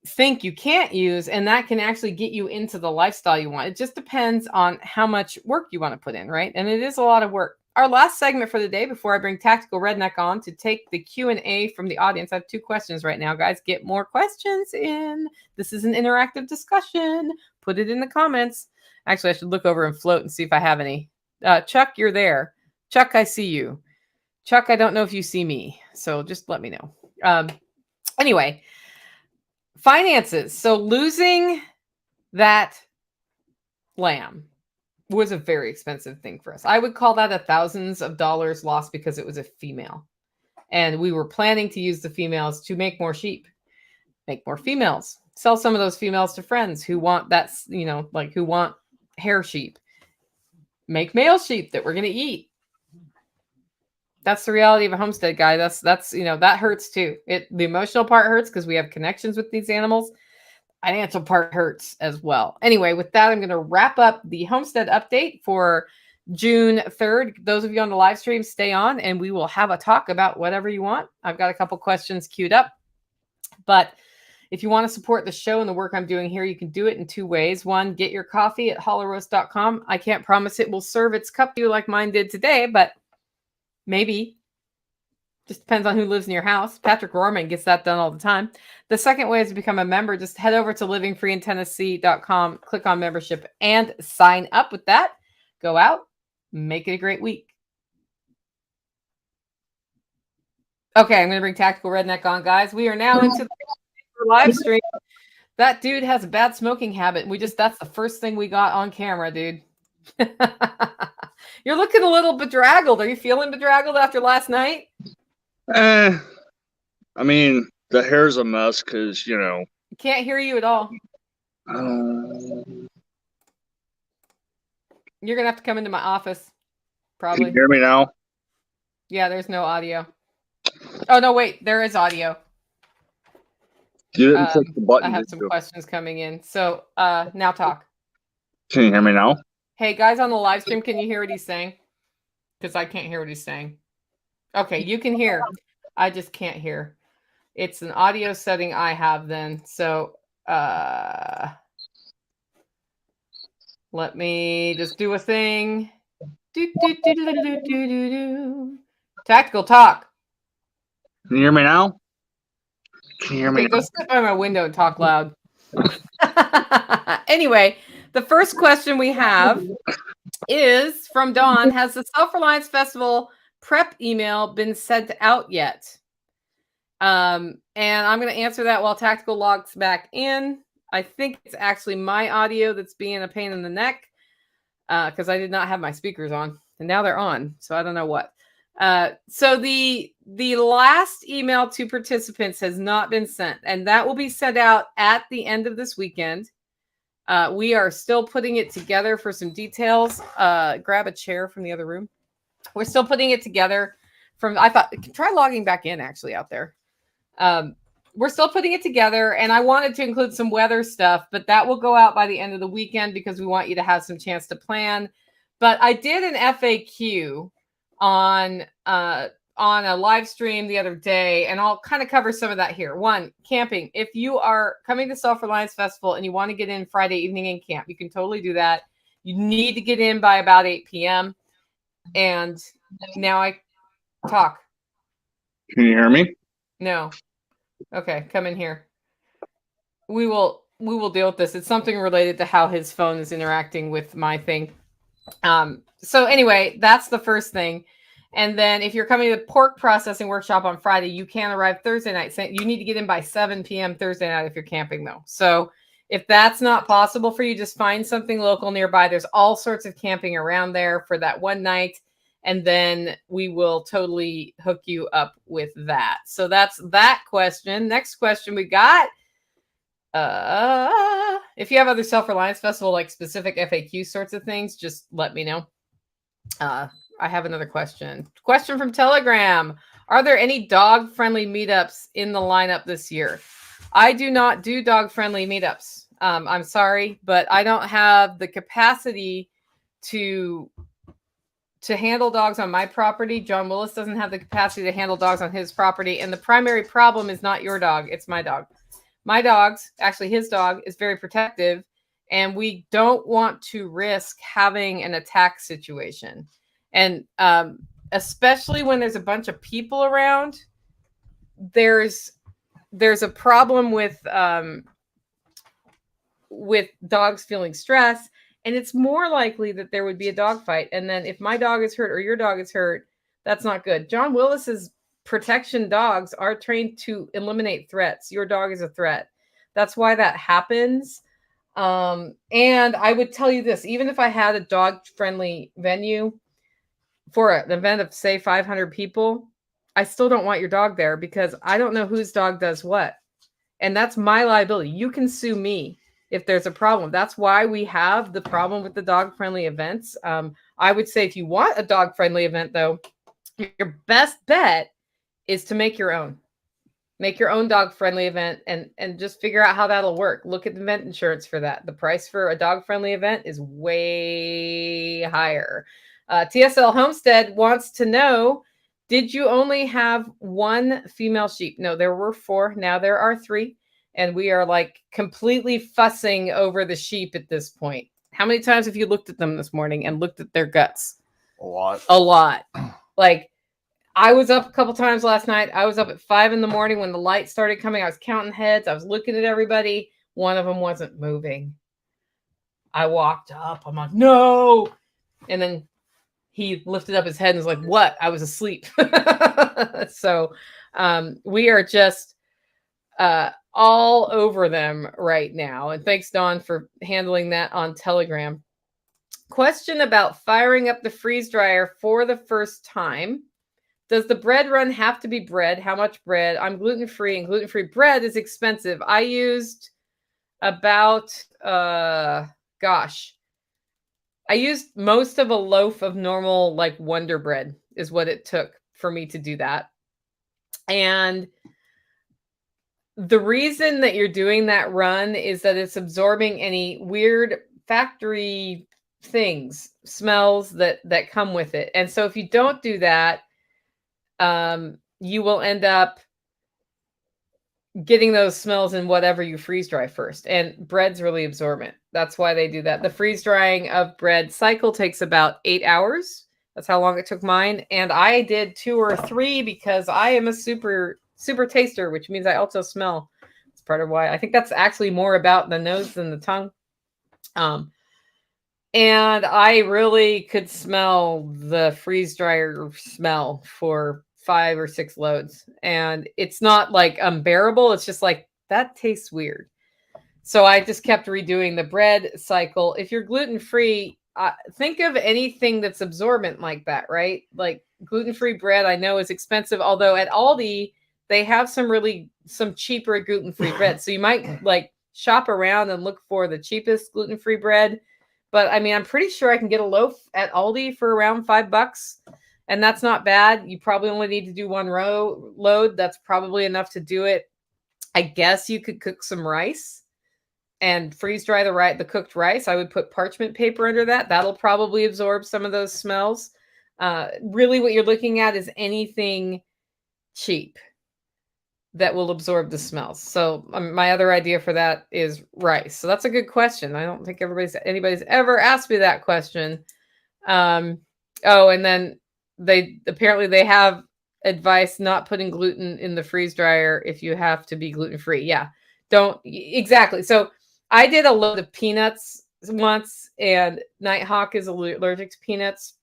think you can't use, and that can actually get you into the lifestyle you want. It just depends on how much work you want to put in, right? And it is a lot of work. Our last segment for the day before I bring Tactical Redneck on to take the Q&A from the audience. I have 2 questions right now, guys. Get more questions in. This is an interactive discussion. Put it in the comments. Actually, I should look over and float and see if I have any. Chuck, you're there. Chuck, I see you. Chuck, I don't know if you see me. So just let me know. Anyway, finances. So losing that lamb was a very expensive thing for us. I would call that thousands of dollars lost because it was a female. And we were planning to use the females to make more sheep, make more females, sell some of those females to friends who want that, who want hair sheep, make male sheep that we're going to eat. That's the reality of a homestead, guy. That's that hurts too. The emotional part hurts because we have connections with these animals. Financial part hurts as well. Anyway, with that, I'm going to wrap up the homestead update for June 3rd. Those of you on the live stream, stay on and we will have a talk about whatever you want. I've got a couple questions queued up, but if you want to support the show and the work I'm doing here, you can do it in 2 ways. One, get your coffee at hollerroast.com. I can't promise it will serve its cup to you like mine did today, but maybe. Just depends on who lives in your house. Patrick Rorman gets that done all the time. The second way is to become a member. Just head over to livingfreeintennessee.com, click on membership, and sign up with that. Go out, make it a great week. Okay, I'm going to bring Tactical Redneck on, guys. We are now into the live stream. That dude has a bad smoking habit. That's the first thing we got on camera, dude. You're looking a little bedraggled. Are you feeling bedraggled after last night? I mean, the hair's a mess because, Can't hear you at all. You're going to have to come into my office, probably. Can you hear me now? Yeah, there's no audio. Oh, no, wait. There is audio. You didn't click the button, I have some questions coming in. So now talk. Can you hear me now? Hey, guys on the live stream, can you hear what he's saying? Because I can't hear what he's saying. Okay, you can hear. I just can't hear. It's an audio setting I have then. So let me just do a thing. Tactical talk. Can you hear me now? Can you hear me Okay, now? go sit by my window and talk loud. Anyway, the first question we have is from Dawn. Has the Self-Reliance Festival prep email been sent out yet? And I'm going to answer that while Tactical logs back in. I think it's actually my audio that's being a pain in the neck because I did not have my speakers on, and now they're on, so I don't know what. So the last email to participants has not been sent, and that will be sent out at the end of this weekend. We are still putting it together for some details. Grab a chair from the other room. We're still putting it together I thought, try logging back in actually out there. We're still putting it together, and I wanted to include some weather stuff, but that will go out by the end of the weekend because we want you to have some chance to plan. But I did an FAQ on a live stream the other day, and I'll kind of cover some of that here. One, camping. If you are coming to Self-Reliance Festival and you want to get in Friday evening and camp, you can totally do that. You need to get in by about 8 p.m. And now I talk. Can you hear me? No. Okay, come in here. We will deal with this. It's something related to how his phone is interacting with my thing. So anyway, that's the first thing. And then if you're coming to the pork processing workshop on Friday, you can arrive Thursday night. You need to get in by 7 p.m. Thursday night if you're camping, though. So if that's not possible for you, just find something local nearby. There's all sorts of camping around there for that one night. And then we will totally hook you up with that. So that's that question. Next question we got. If you have other Self-Reliance Festival, like specific FAQ sorts of things, just let me know. I have another question. Question from Telegram. Are there any dog-friendly meetups in the lineup this year? I do not do dog-friendly meetups. I'm sorry, but I don't have the capacity to handle dogs on my property. John Willis doesn't have the capacity to handle dogs on his property. And the primary problem is not your dog. It's my dog. My dog's, actually his dog, is very protective. And we don't want to risk having an attack situation. And especially when there's a bunch of people around, there's a problem with dogs feeling stress. And it's more likely that there would be a dog fight. And then if my dog is hurt or your dog is hurt, that's not good. John Willis's protection dogs are trained to eliminate threats. Your dog is a threat. That's why that happens. And I would tell you this, even if I had a dog-friendly venue for an event of, say, 500 people, I still don't want your dog there because I don't know whose dog does what. And that's my liability. You can sue me if there's a problem. That's why we have the problem with the dog-friendly events. I would say if you want a dog-friendly event, though, your best bet is to make your own. Make your own dog-friendly event and just figure out how that'll work. Look at the event insurance for that. The price for a dog-friendly event is way higher. TSL Homestead wants to know, did you only have one female sheep? No, there were 4. Now there are 3. And we are like completely fussing over the sheep at this point. How many times have you looked at them this morning and looked at their guts? A lot. A lot. Like, I was up a couple times last night. I was up at 5 in the morning when the light started coming. I was counting heads. I was looking at everybody. One of them wasn't moving. I walked up. I'm like, no. And then he lifted up his head and was like, what? I was asleep. So we are just all over them right now. And thanks, Dawn, for handling that on Telegram. Question about firing up the freeze dryer for the first time. Does the bread run have to be bread? How much bread? I'm gluten-free, and gluten-free bread is expensive. I used about, I used most of a loaf of normal, like, Wonder Bread is what it took for me to do that. And the reason that you're doing that run is that it's absorbing any weird factory things, smells that come with it. And so if you don't do that, you will end up getting those smells in whatever you freeze dry first. And bread's really absorbent. That's why they do that. The freeze drying of bread cycle takes about 8 hours. That's how long it took mine. And I did 2 or 3 because I am a super taster, which means I also smell. It's part of why I think that's actually more about the nose than the tongue. And I really could smell the freeze dryer smell for 5 or 6 loads. And it's not like unbearable. It's just like, that tastes weird. So I just kept redoing the bread cycle. If you're gluten-free, think of anything that's absorbent like that, right? Like gluten-free bread, I know is expensive. Although at Aldi, they have some cheaper gluten-free bread. So you might like shop around and look for the cheapest gluten-free bread. But I mean, I'm pretty sure I can get a loaf at Aldi for around $5. And that's not bad. You probably only need to do 1 load. That's probably enough to do it. I guess you could cook some rice and freeze dry the cooked rice. I would put parchment paper under that. That'll probably absorb some of those smells. Really what you're looking at is anything cheap that will absorb the smells. So my other idea for that is rice. So that's a good question. I don't think anybody's ever asked me that question. And then they have advice not putting gluten in the freeze dryer if you have to be gluten-free. Yeah, exactly. So I did a load of peanuts once, and Nighthawk is allergic to peanuts.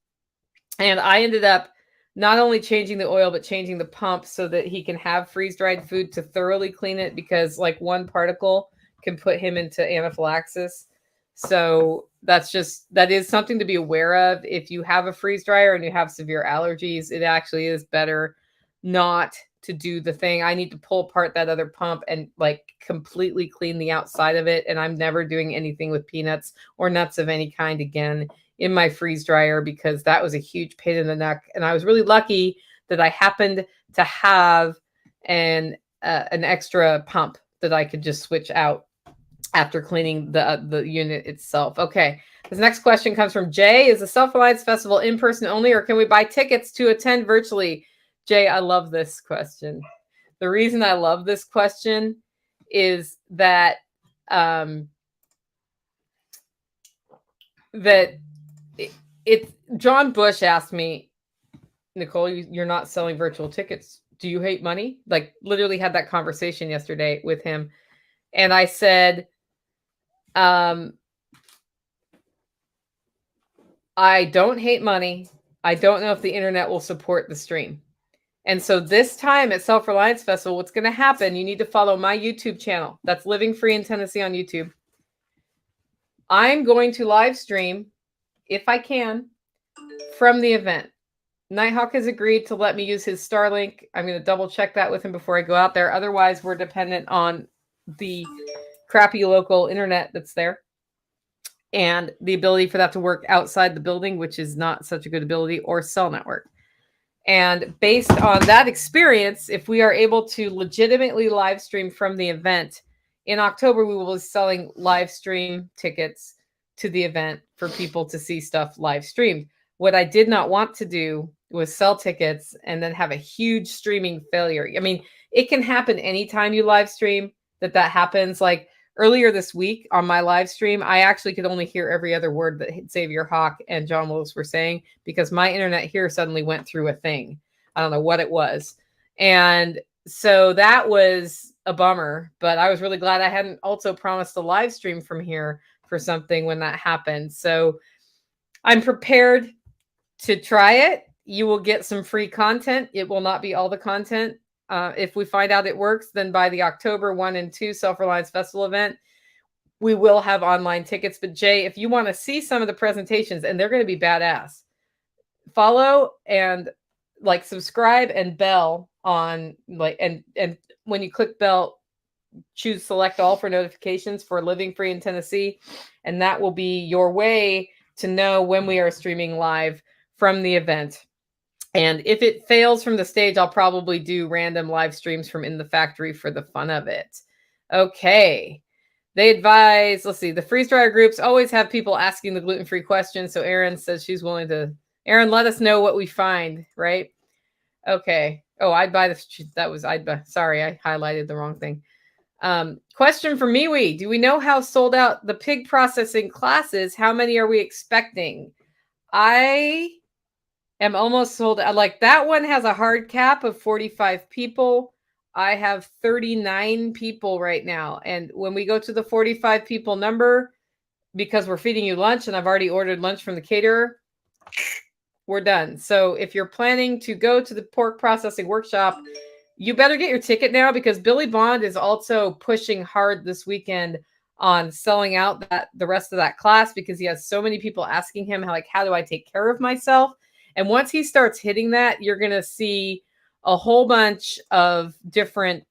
And I ended up not only changing the oil, but changing the pump so that he can have freeze-dried food to thoroughly clean it, because like 1 particle can put him into anaphylaxis. So that is something to be aware of. If you have a freeze dryer and you have severe allergies, it actually is better not to do the thing. I need to pull apart that other pump and like completely clean the outside of it. And I'm never doing anything with peanuts or nuts of any kind again in my freeze dryer, because that was a huge pain in the neck. And I was really lucky that I happened to have an extra pump that I could just switch out after cleaning the unit itself. Okay, this next question comes from Jay. Is the Self-Reliance Festival in person only, or can we buy tickets to attend virtually? Jay, I love this question. The reason I love this question is that John Bush asked me, Nicole, you're not selling virtual tickets. Do you hate money? Like literally had that conversation yesterday with him. And I said, I don't hate money. I don't know if the internet will support the stream. And so this time at Self-Reliance Festival, what's going to happen, you need to follow my YouTube channel. That's Living Free in Tennessee on YouTube. I'm going to live stream, if I can, from the event. Nighthawk has agreed to let me use his Starlink. I'm going to double check that with him before I go out there. Otherwise, we're dependent on the crappy local internet that's there, and the ability for that to work outside the building, which is not such a good ability, or cell network. And based on that experience, if we are able to legitimately live stream from the event in October, we will be selling live stream tickets to the event for people to see stuff live streamed. What I did not want to do was sell tickets and then have a huge streaming failure. I mean, it can happen anytime you live stream that happens. Like earlier this week on my live stream, I actually could only hear every other word that Xavier Hawk and John Willis were saying, because my internet here suddenly went through a thing. I don't know what it was. And so that was a bummer, but I was really glad I hadn't also promised a live stream from here for something when that happened. So I'm prepared to try it. You will get some free content. It will not be all the content. If we find out it works, then by the October 1 and 2 Self-Reliance Festival event, we will have online tickets. But Jay, if you want to see some of the presentations, and they're going to be badass, follow and like subscribe and bell on like and when you click bell, choose select all for notifications for Living Free in Tennessee, and that will be your way to know when we are streaming live from the event. And if it fails from the stage, I'll probably do random live streams from in the factory for the fun of it. Okay. They advise, let's see, the freeze dryer groups always have people asking the gluten-free questions. So Erin says she's willing to, Erin, let us know what we find, right? Okay. Oh, I'd buy this. That was, I'd buy, sorry, I highlighted the wrong thing. Question for MeWe. Do we know how sold out the pig processing classes? How many are we expecting? I am almost sold out. Like that one has a hard cap of 45 people. I have 39 people right now. And when we go to the 45 people number, because we're feeding you lunch and I've already ordered lunch from the caterer, we're done. So if you're planning to go to the pork processing workshop, you better get your ticket now, because Billy Bond is also pushing hard this weekend on selling out the rest of that class, because he has so many people asking him how do I take care of myself? And once he starts hitting that, you're going to see a whole bunch of different,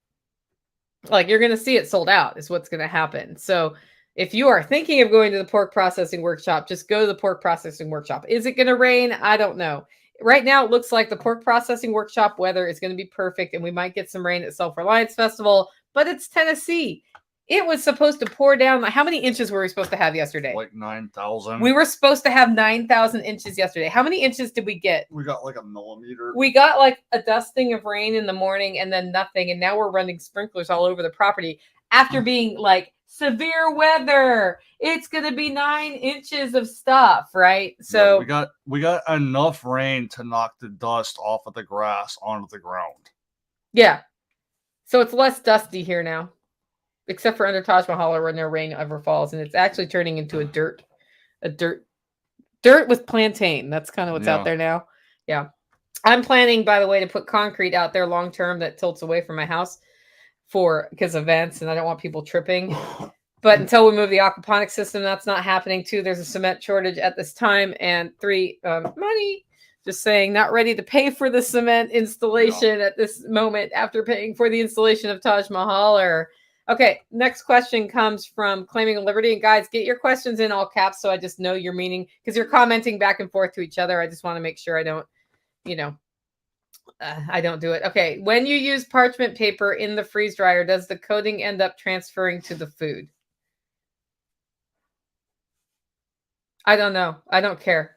like you're going to see it sold out is what's going to happen. So if you are thinking of going to the pork processing workshop, just go to the pork processing workshop. Is it going to rain? I don't know. Right now, it looks like the pork processing workshop weather is going to be perfect, and we might get some rain at Self-Reliance Festival, but it's Tennessee. It was supposed to pour down. How many inches were we supposed to have yesterday? Like 9,000. We were supposed to have 9,000 inches yesterday. How many inches did we get? We got like a millimeter. We got like a dusting of rain in the morning and then nothing. And now we're running sprinklers all over the property after being like severe weather. It's going to be 9 inches of stuff, right? So yeah, we got enough rain to knock the dust off of the grass onto the ground. Yeah. So it's less dusty here now, except for under Taj Mahal when no rain ever falls. And it's actually turning into a dirt with plantain. That's kind of what's out there now. Yeah. I'm planning, by the way, to put concrete out there long term that tilts away from my house because of vents, and I don't want people tripping. But until we move the aquaponics system, that's not happening. 2, there's a cement shortage at this time. And 3, money. Just saying, not ready to pay for the cement installation at this moment after paying for the installation of Taj Mahal. Okay, next question comes from Claiming Liberty. And guys, get your questions in all caps so I just know your meaning, because you're commenting back and forth to each other. I just want to make sure I don't, I don't do it. Okay, when you use parchment paper in the freeze dryer, does the coating end up transferring to the food? I don't know. I don't care.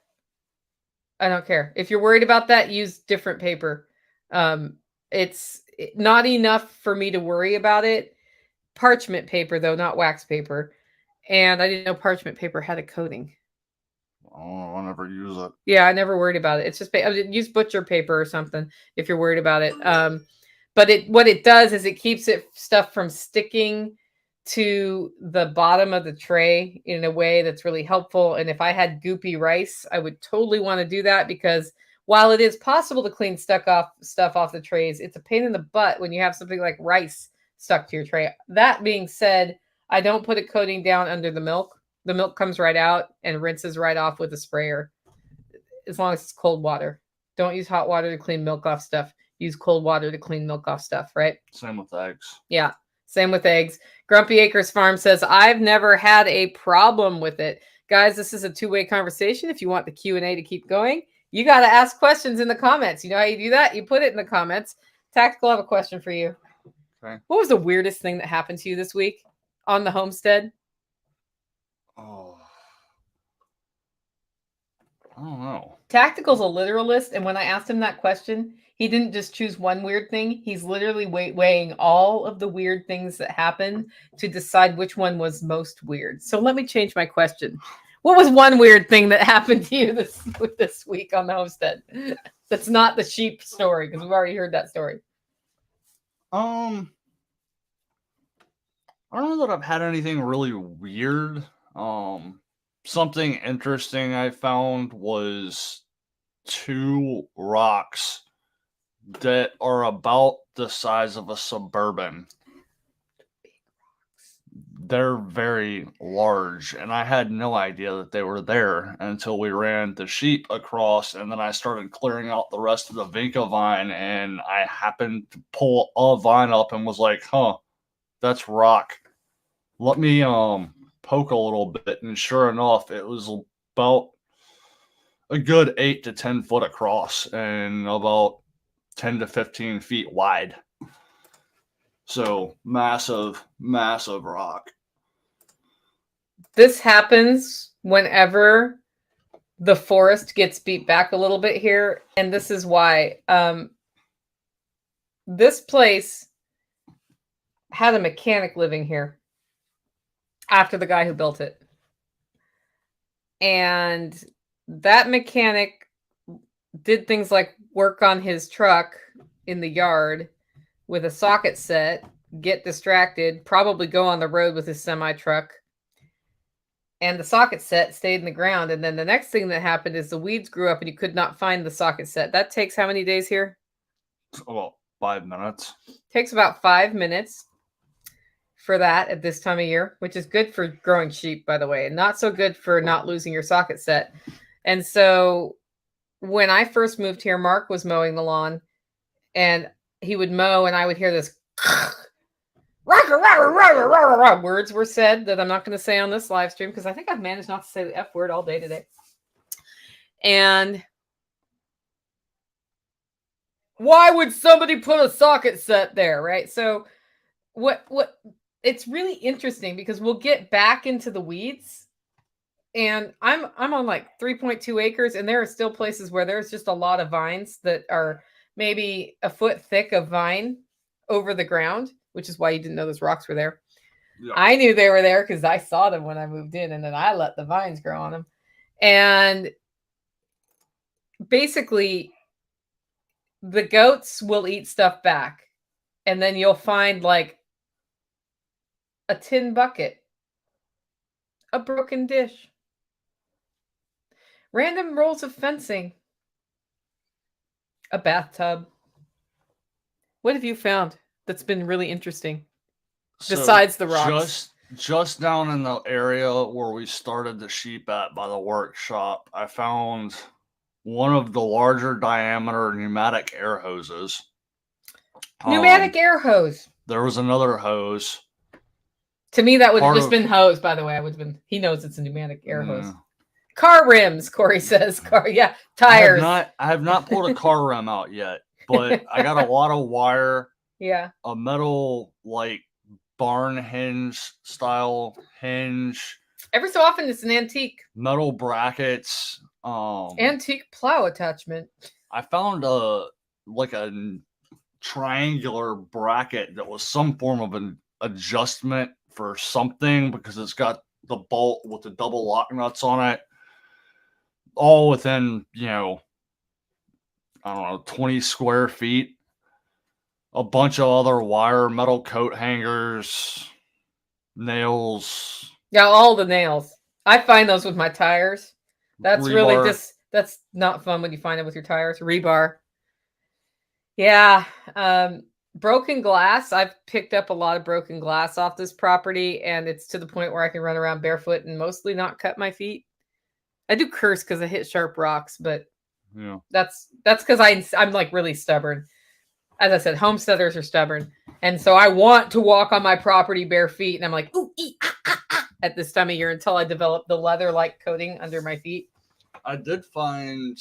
If you're worried about that, use different paper. It's not enough for me to worry about it. Parchment paper, though, not wax paper. And I didn't know parchment paper had a coating. Oh, I never use it. Yeah, I never worried about it. It's just use butcher paper or something if you're worried about it. But what it does is it keeps stuff from sticking to the bottom of the tray in a way that's really helpful. And if I had goopy rice, I would totally want to do that, because while it is possible to clean stuff off the trays, it's a pain in the butt when you have something like rice stuck to your tray. That being said, I don't put a coating down under the milk. The milk comes right out and rinses right off with a sprayer, as long as it's cold water. Don't use hot water to clean milk off stuff. Use cold water to clean milk off stuff, right? Same with eggs. Yeah, same with eggs. Grumpy Acres Farm says, I've never had a problem with it. Guys, this is a two-way conversation. If you want the Q&A to keep going, you got to ask questions in the comments. You know how you do that? You put it in the comments. Tactical, I have a question for you. Okay. What was the weirdest thing that happened to you this week on the homestead? Oh, I don't know. Tactical's a literalist, and when I asked him that question, he didn't just choose one weird thing. He's literally weighing all of the weird things that happened to decide which one was most weird. So let me change my question. What was one weird thing that happened to you this week on the homestead? That's not the sheep story, because we've already heard that story. I don't know that I've had anything really weird. Something interesting I found was 2 rocks that are about the size of a Suburban. They're very large, and I had no idea that they were there until we ran the sheep across, and then I started clearing out the rest of the Vinca vine, and I happened to pull a vine up and was like, huh, that's rock. Let me poke a little bit, and sure enough, it was about a good 8 to 10 foot across and about 10 to 15 feet wide. So massive, massive rock. This happens whenever the forest gets beat back a little bit here, and this is why. This place had a mechanic living here after the guy who built it. And that mechanic did things like work on his truck in the yard with a socket set, get distracted, probably go on the road with his semi truck. And the socket set stayed in the ground. And then the next thing that happened is the weeds grew up and you could not find the socket set. That takes how many days here? About 5 minutes. Takes about 5 minutes for that at this time of year, which is good for growing sheep, by the way, and not so good for not losing your socket set. And so when I first moved here, Mark was mowing the lawn and he would mow and I would hear this words were said that I'm not going to say on this live stream because I think I've managed not to say the F word all day today. And why would somebody put a socket set there, right? So what it's really interesting because we'll get back into the weeds and I'm on like 3.2 acres and there are still places where there's just a lot of vines that are maybe a foot thick of vine over the ground, which is why you didn't know those rocks were there. Yeah. I knew they were there because I saw them when I moved in and then I let the vines grow on them. And basically the goats will eat stuff back and then you'll find like a tin bucket, a broken dish, random rolls of fencing, a bathtub. What have you found that's been really interesting besides the rocks? Just down in the area where we started the sheep at by the workshop, I found one of the larger diameter pneumatic air hoses. Pneumatic air hose. There was another hose. To me, that would have just been hose, by the way. I would have been, he knows it's a pneumatic air hose. Car rims, Corey says. Yeah, tires. I have not pulled a car rim out yet, but I got a lot of wire. Yeah. A metal, like, barn hinge style hinge. Every so often, it's an antique. Metal brackets. Antique plow attachment. I found a triangular bracket that was some form of an adjustment for something because it's got the bolt with the double lock nuts on it, all within, I don't know, 20 square feet. A bunch of other wire, metal coat hangers, nails. Yeah, all the nails. I find those with my tires. That's rebar. Really that's not fun when you find it with your tires. Rebar. Yeah. Broken glass. I've picked up a lot of broken glass off this property, and it's to the point where I can run around barefoot and mostly not cut my feet. I do curse because I hit sharp rocks, but yeah, that's because I'm like really stubborn. As I said, homesteaders are stubborn, and so I want to walk on my property bare feet, and I'm like, ooh, at this time of year until I develop the leather-like coating under my feet. I did find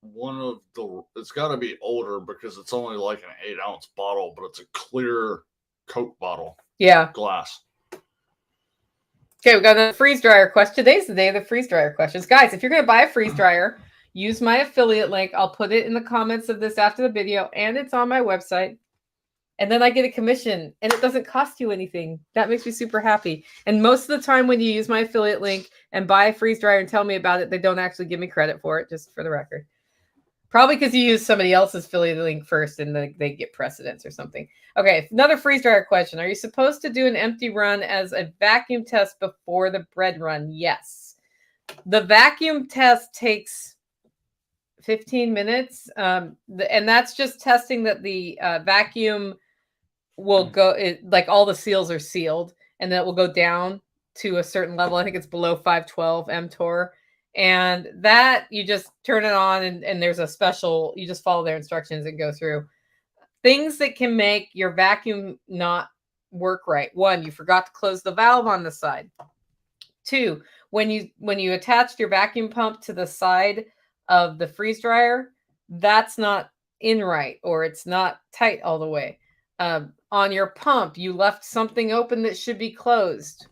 one of the, it's got to be older because it's only like an 8-ounce bottle, but it's a clear Coke bottle. Yeah. Glass. Okay, we got a freeze dryer question. Today's the day of the freeze dryer questions. Guys, if you're going to buy a freeze dryer, use my affiliate link. I'll put it in the comments of this after the video, and it's on my website. and then I get a commission, and it doesn't cost you anything. That makes me super happy. And most of the time when you use my affiliate link and buy a freeze dryer and tell me about it, they don't actually give me credit for it, just for the record. Probably because you use somebody else's affiliate link first and they get precedence or something. Okay, another freeze dryer question. Are you supposed to do an empty run as a vacuum test before the bread run? Yes. The vacuum test takes 15 minutes. And that's just testing that the vacuum will go, like all the seals are sealed, and that will go down to a certain level. I think it's below 512 mTOR. And that you just turn it on, and there's a special, you just follow their instructions and go through. Things that can make your vacuum not work right. 1, you forgot to close the valve on the side. 2, when you attached your vacuum pump to the side of the freeze dryer, that's not in right, or it's not tight all the way. On your pump, you left something open that should be closed.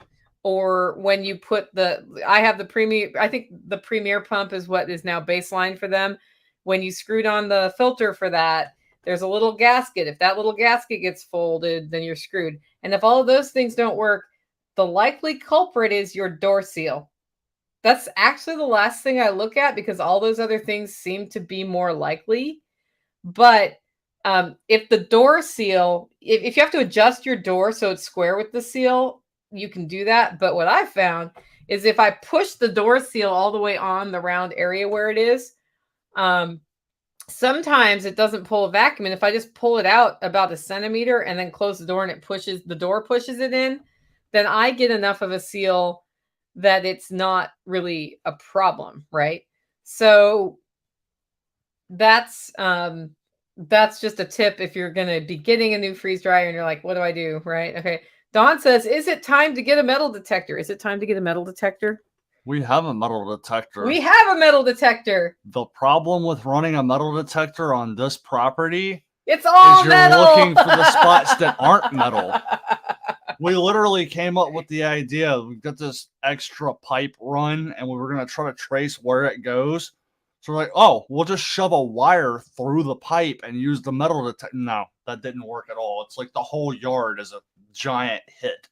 Or when you put I have the Premier, I think the Premier pump is what is now baseline for them. When you screwed on the filter for that, there's a little gasket. If that little gasket gets folded, then you're screwed. And if all of those things don't work, the likely culprit is your door seal. That's actually the last thing I look at, because all those other things seem to be more likely. But if the door seal, if you have to adjust your door so it's square with the seal, you can do that. But what I found is if I push the door seal all the way on the round area where it is, sometimes it doesn't pull a vacuum. And if I just pull it out about a centimeter and then close the door and the door pushes it in, then I get enough of a seal that it's not really a problem, right? So that's just a tip if you're going to be getting a new freeze dryer and you're like, what do I do, right? Okay. Dawn says, is it time to get a metal detector? Is it time to get a metal detector? We have a metal detector. We have a metal detector. The problem with running a metal detector on this property, it's all is metal. You're looking for the spots that aren't metal. We literally came up with the idea. We've got this extra pipe run, and we were going to try to trace where it goes. So we're like, oh, we'll just shove a wire through the pipe and use the metal detector. No, that didn't work at all. It's like the whole yard is a giant hit.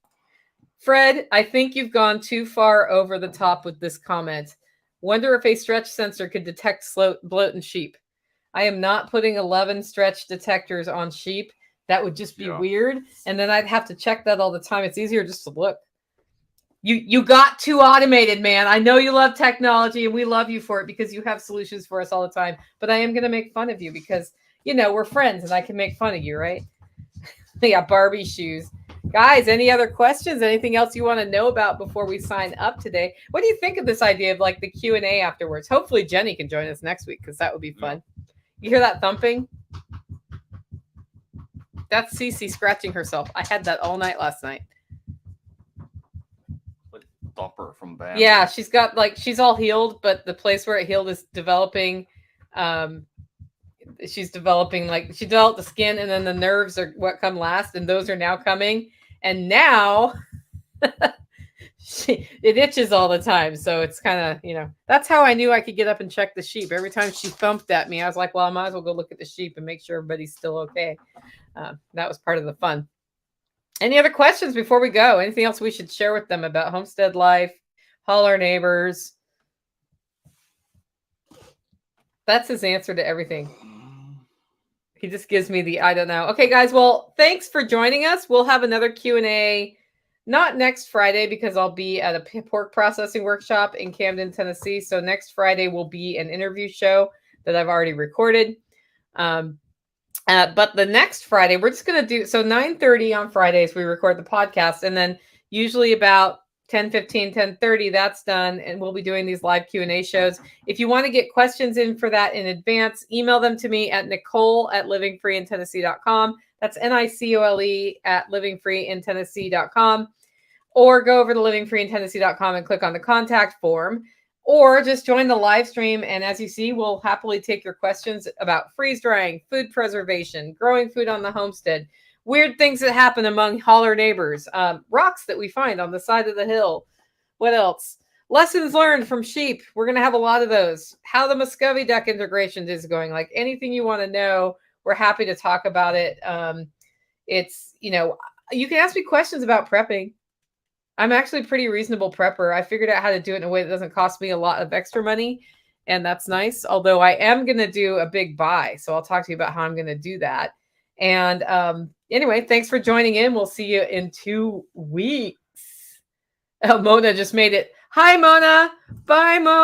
Fred, I think you've gone too far over the top with this comment. Wonder if a stretch sensor could detect bloat in sheep. I am not putting 11 stretch detectors on sheep. That would just be weird. And then I'd have to check that all the time. It's easier just to look. You got too automated, man. I know you love technology, and we love you for it because you have solutions for us all the time. But I am going to make fun of you because, we're friends and I can make fun of you, right? Yeah, Barbie shoes. Guys, any other questions? Anything else you want to know about before we sign up today? What do you think of this idea of like the Q&A afterwards? Hopefully Jenny can join us next week because that would be fun. You hear that thumping? That's Cece scratching herself. I had that all night last night. Thumper from Bambi. Yeah, she's got she's all healed, but the place where it healed is developing. She's developing she developed the skin, and then the nerves are what come last, and those are now coming. And now it itches all the time. So it's kind of, that's how I knew I could get up and check the sheep. Every time she thumped at me, I was like, well, I might as well go look at the sheep and make sure everybody's still okay. That was part of the fun. Any other questions before we go? Anything else we should share with them about homestead life, Holler Neighbors? That's his answer to everything. He just gives me the I don't know. Okay, guys. Well, thanks for joining us. We'll have another Q&A, not next Friday because I'll be at a pork processing workshop in Camden, Tennessee. So next Friday will be an interview show that I've already recorded. But the next Friday, we're just going to do, 9:30 on Fridays, we record the podcast. And then usually about 10:15, 10:30, that's done. And we'll be doing these live Q&A shows. If you want to get questions in for that in advance, email them to me at Nicole@livingfreeintennessee.com. That's NICOLE at livingfreeintennessee.com. Or go over to livingfreeintennessee.com and click on the contact form. Or just join the live stream. And as you see, we'll happily take your questions about freeze drying, food preservation, growing food on the homestead, weird things that happen among Holler Neighbors, rocks that we find on the side of the hill. What else? Lessons learned from sheep. We're going to have a lot of those. How the Muscovy duck integration is going. Like anything you want to know, we're happy to talk about it. it's, you can ask me questions about prepping. I'm actually a pretty reasonable prepper. I figured out how to do it in a way that doesn't cost me a lot of extra money. And that's nice. Although I am going to do a big buy. So I'll talk to you about how I'm going to do that. And anyway, thanks for joining in. We'll see you in 2 weeks. Mona just made it. Hi, Mona. Bye, Mona.